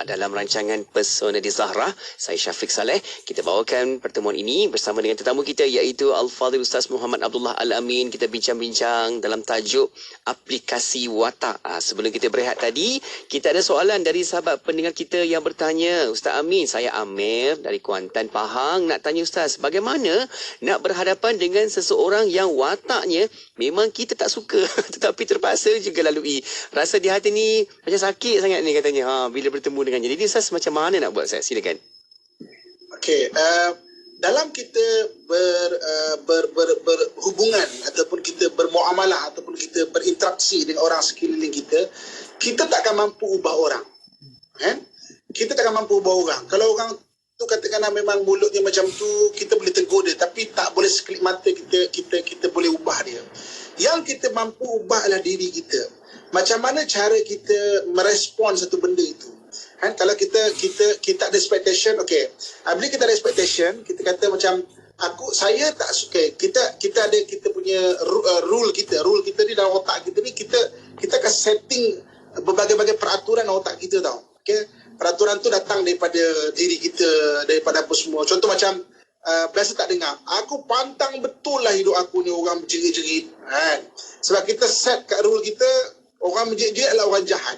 dalam rancangan Pesona di Zahra. Saya Syafiq Saleh. Kita bawakan pertemuan ini bersama dengan tetamu kita iaitu Al-Fadhil Ustaz Muhammad Abdullah Al-Amin. Kita bincang-bincang dalam tajuk aplikasi watak. Sebelum kita berehat tadi, kita ada soalan dari sahabat pendengar kita yang bertanya, Ustaz Amin, saya Amir dari Kuantan, Pahang, nak tanya Ustaz, bagaimana nak berhadapan dengan seseorang yang wataknya memang kita tak suka tetapi terpaksa juga lalui. Rasa di hati ni macam sakit sangat ni katanya bila bertemu dengannya. Jadi Ustaz macam mana nak buat Ustaz? Silakan. Okey, dalam kita berhubungan ataupun kita bermuamalah ataupun kita berinteraksi dengan orang sekeliling kita, kita tak akan mampu ubah orang. Kita tak akan mampu ubah orang. Kalau orang tu katakanlah memang mulutnya macam tu, kita boleh tegur dia, tapi tak boleh sekelip mata kita boleh ubah dia. Yang kita mampu ubah adalah diri kita. Macam mana cara kita merespon satu benda itu. Kalau kita ada expectation, okey. Bila kita ada expectation, kita kata macam saya tak suka. Kita ada kita punya rule kita ni dalam otak kita ni, kita akan setting berbagai-bagai peraturan dalam otak kita tau. Okey. Peraturan tu datang daripada diri kita, daripada apa semua. Contoh macam biasa tak dengar, aku pantang betul lah hidup aku ni orang menjerit-jerit. Sebab kita set kat rule kita, orang menjerit-jerit adalah orang jahat.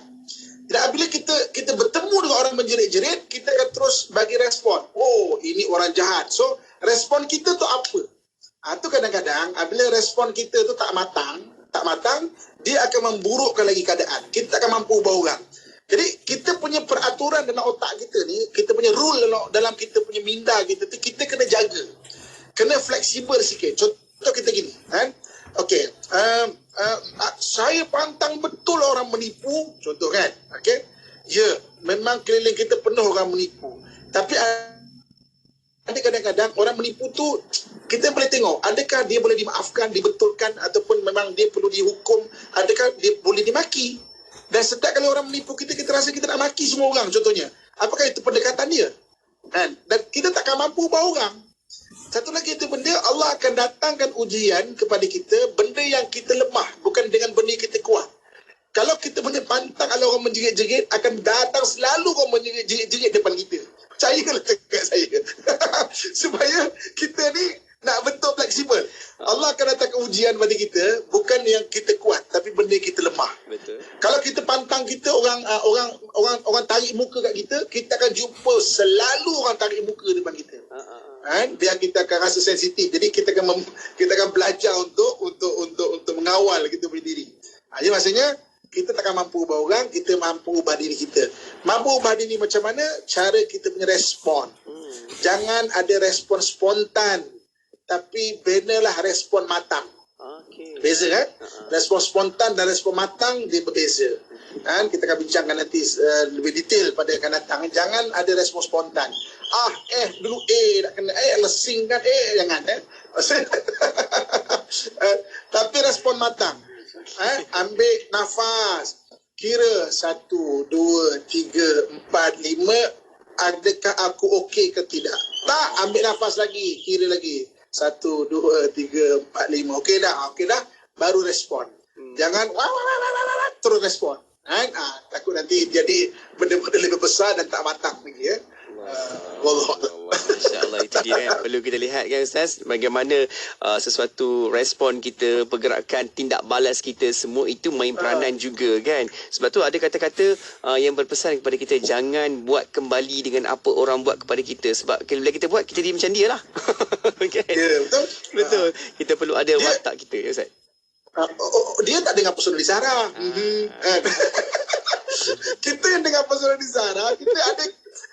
Dan bila kita bertemu dengan orang menjerit-jerit, kita akan terus bagi respon. Oh, ini orang jahat. So, respon kita tu apa? Tu kadang-kadang bila respon kita tu tak matang, dia akan memburukkan lagi keadaan. Kita tak akan mampu ubah orang. Jadi kita punya peraturan dalam otak kita ni, kita punya rule dalam kita punya minda kita tu, kita kena jaga. Kena fleksibel sikit. Contoh kita gini, okey, saya pantang betul orang menipu, contoh kan. Okey. Ya, memang keliling kita penuh orang menipu. Tapi ada kadang-kadang orang menipu tu kita boleh tengok adakah dia boleh dimaafkan, dibetulkan, ataupun memang dia perlu dihukum, adakah dia boleh dimaki. Dan setiap kali orang menipu kita, kita rasa kita nak maki semua orang contohnya. Apakah itu pendekatan dia? Dan kita takkan mampu ubah orang. Satu lagi itu benda, Allah akan datangkan ujian kepada kita, benda yang kita lemah, bukan dengan benda yang kita kuat. Kalau kita punya pantang kalau orang menjerit-jerit, akan datang selalu orang menjerit-jerit depan kita. Percayalah dekat saya. Supaya kita ni nak betul fleksibel. Allah akan datangkan ujian pada kita, bukan yang kita kuat, tapi benda yang kita lemah. Betul. Kalau kita pantang kita, orang tarik muka kat kita, kita akan jumpa selalu orang tarik muka depan kita. Biar kita akan rasa sensitif. Jadi kita akan belajar untuk mengawal kita punya diri. Jadi maksudnya kita takkan mampu ubah orang, kita mampu ubah diri kita. Mampu ubah diri macam mana? Cara kita punya respon. Jangan ada respon spontan, tapi benalah respon matang. Beza kan? Respon spontan dan respon matang dia berbeza. Kita akan bincangkan nanti lebih detail pada akan datang. Jangan ada respon spontan. Dulu nak kena lesing kan, jangan tapi respon matang. Ambil nafas, kira 1, 2, 3, 4, 5, adakah aku okey ke tidak? Tak, ambil nafas lagi, kira lagi. 1, 2, 3, 4, 5. Okey dah, baru respon. Jangan terus respon. Kan? Takut nanti jadi benda-benda lebih besar dan tak matang lagi ya. InsyaAllah itu dia kan. Perlu kita lihat kan Ustaz, bagaimana sesuatu respon kita, pergerakan, tindak balas kita, semua itu main peranan juga kan. Sebab tu ada kata-kata yang berpesan kepada kita, jangan buat kembali dengan apa orang buat kepada kita. Sebab bila kita buat, kita jadi macam dia lah. Kan? Ya, betul. Betul. Kita perlu ada watak kita ya Ustaz. Dia tak dengar pesona di Sarah. Kita yang dengar pesona di Sarah, kita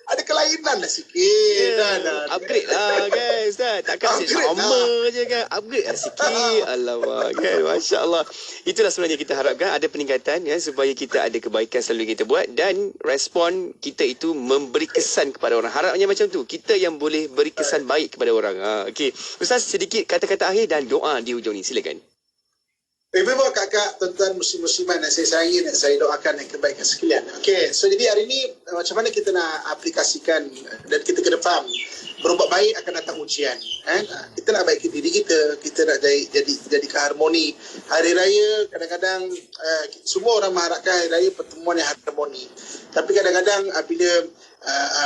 ada kelainan lah sikit. Upgrade lah kan Ustaz. Takkan sama je kan. Upgrade lah sikit. Alamak kan. Masya Allah. Itulah sebenarnya kita harapkan ada peningkatan ya, supaya kita ada kebaikan selalu kita buat dan respon kita itu memberi kesan kepada orang. Harapnya macam tu. Kita yang boleh beri kesan baik kepada orang. Okey. Ustaz, sedikit kata-kata akhir dan doa di hujung ni. Silakan. Bapak, kakak, tuan-tuan, muslim-musliman yang saya sayangi dan saya doakan yang kebaikan sekalian. Okey, so jadi hari ini macam mana kita nak aplikasikan dan kita kena faham berbuat baik akan datang ujian. Kita nak baiki diri kita nak jadikan harmoni. Hari raya kadang-kadang semua orang mengharapkan hari raya pertemuan yang harmoni. Tapi kadang-kadang bila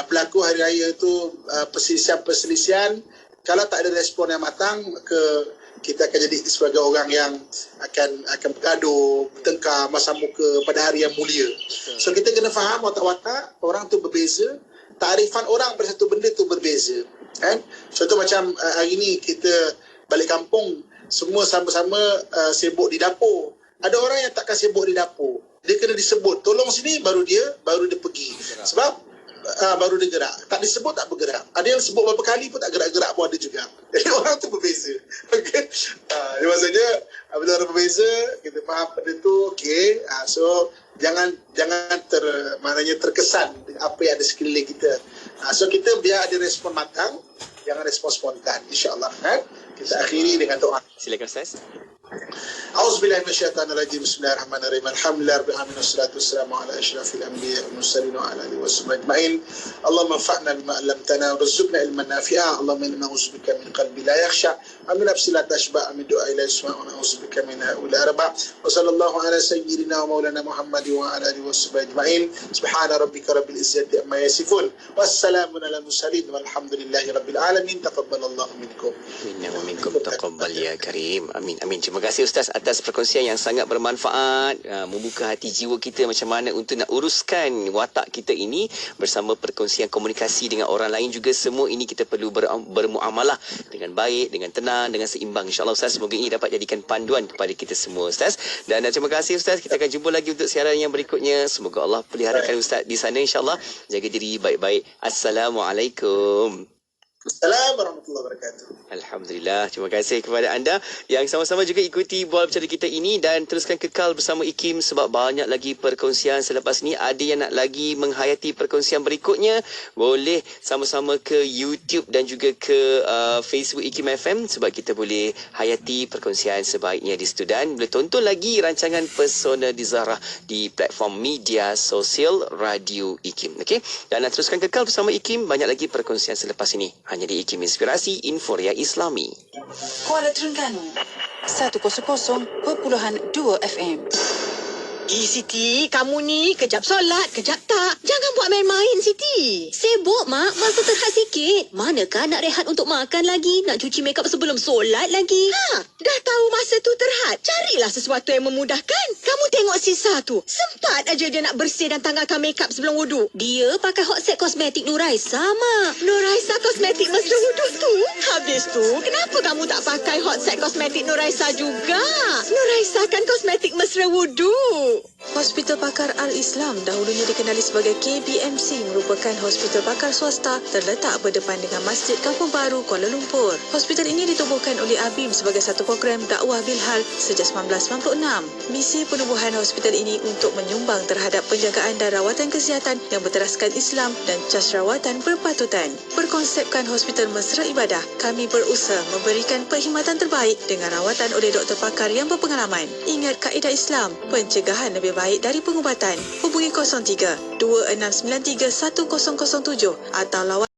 berlaku hari raya itu perselisihan-perselisihan, kalau tak ada respon yang matang, kita akan jadi sebagai orang yang akan bergaduh, bertengkar, masam muka pada hari yang mulia. So kita kena faham watak-watak orang tu berbeza, takrifan orang pada satu benda tu berbeza. Kan? Contoh macam hari ni kita balik kampung, semua sama-sama sibuk di dapur. Ada orang yang takkan sibuk di dapur. Dia kena disebut, tolong sini, baru dia pergi. Sebab baru dia gerak. Tak disebut tak bergerak. Ada yang sebut berapa kali pun tak gerak-gerak pun ada juga. Jadi orang tu berbeza. Okey. Maksudnya bila orang berbeza, kita faham benda tu, okey. So jangan maknanya terkesan dengan apa yang ada sekeliling kita. So kita biar ada respon matang, jangan respon spontan, insya-Allah. Kita akhiri dengan doa. Silakan Ustaz. A'udzubillahi minasyaitonirrajim. Bismillahirrahmanirrahim. Alhamdulillahirabbil alamin wassalatu wassalamu ala asyrafil anbiya'i wal mursalin wa ala alihi washabbihi ajma'in. Allahumma anfa'na bima 'allamtana warzuqna ilman nafi'a. Allahumma inna na'udzubika min qalbi la yakhsha wa min nafsin la tashba' min du'a'i la yusma' wa na'udzubika min ha'ula'i arba'. Wa sallallahu ala sayyidina wa maulana Muhammad wa ala alihi washabbihi ajma'in. Subhana rabbika rabbil izzati amma yasifun. Wassalamun ala mursalin walhamdulillahi rabbil alamin. Taqabbalallahu minkum. Minna wa minkum taqabbal ya karim. Amin. Amin. Terima kasih Ustaz atas perkongsian yang sangat bermanfaat, membuka hati jiwa kita macam mana untuk nak uruskan watak kita ini bersama perkongsian komunikasi dengan orang lain juga. Semua ini kita perlu bermuamalah dengan baik, dengan tenang, dengan seimbang. InsyaAllah Ustaz, semoga ini dapat jadikan panduan kepada kita semua Ustaz. Dan terima kasih Ustaz, kita akan jumpa lagi untuk siaran yang berikutnya. Semoga Allah peliharakan Ustaz di sana insyaAllah. Jaga diri baik-baik. Assalamualaikum. Assalamualaikum warahmatullahi wabarakatuh. Alhamdulillah. Terima kasih kepada anda yang sama-sama juga ikuti bual bercakap kita ini dan teruskan kekal bersama IKIM sebab banyak lagi perkongsian selepas ini. Ada yang nak lagi menghayati perkongsian berikutnya, boleh sama-sama ke YouTube dan juga ke Facebook IKIM FM sebab kita boleh hayati perkongsian sebaiknya di situ dan boleh tonton lagi rancangan Pesona di Zahra di platform media sosial Radio IKIM. Okey? Dan nak teruskan kekal bersama IKIM, banyak lagi perkongsian selepas ini. Hanya di IKIM Inspirasi Inforia Islami. Kuala Terengganu 100.2 FM. Siti, kamu ni kejap solat, kejap tak. Jangan buat main-main, Siti. Sibuk, Mak. Masa terhad sikit. Manakah nak rehat untuk makan lagi? Nak cuci makeup sebelum solat lagi? Dah tahu masa tu terhad. Carilah sesuatu yang memudahkan. Kamu tengok Sisa tu. Sempat aja dia nak bersih dan tanggalkan makeup sebelum wuduk. Dia pakai Hot Set Kosmetik Nuraisa, Mak. Nuraisa Kosmetik mesra wuduk tu. Habis tu, kenapa kamu tak pakai Hot Set Kosmetik Nuraisa juga? Nuraisa kan kosmetik mesra wuduk. Hospital Pakar Al-Islam, dahulunya dikenali sebagai KBMC, merupakan hospital pakar swasta terletak berdepan dengan Masjid Kampung Baru, Kuala Lumpur. Hospital ini ditubuhkan oleh ABIM sebagai satu program dakwah Bilhal sejak 1996. Misi penubuhan hospital ini untuk menyumbang terhadap penjagaan dan rawatan kesihatan yang berteraskan Islam dan cas rawatan berpatutan. Berkonsepkan hospital mesra ibadah, kami berusaha memberikan perkhidmatan terbaik dengan rawatan oleh doktor pakar yang berpengalaman. Ingat kaedah Islam, pencegahan bukan lebih baik dari pengubatan. Hubungi 03 2693 1007 atau lawan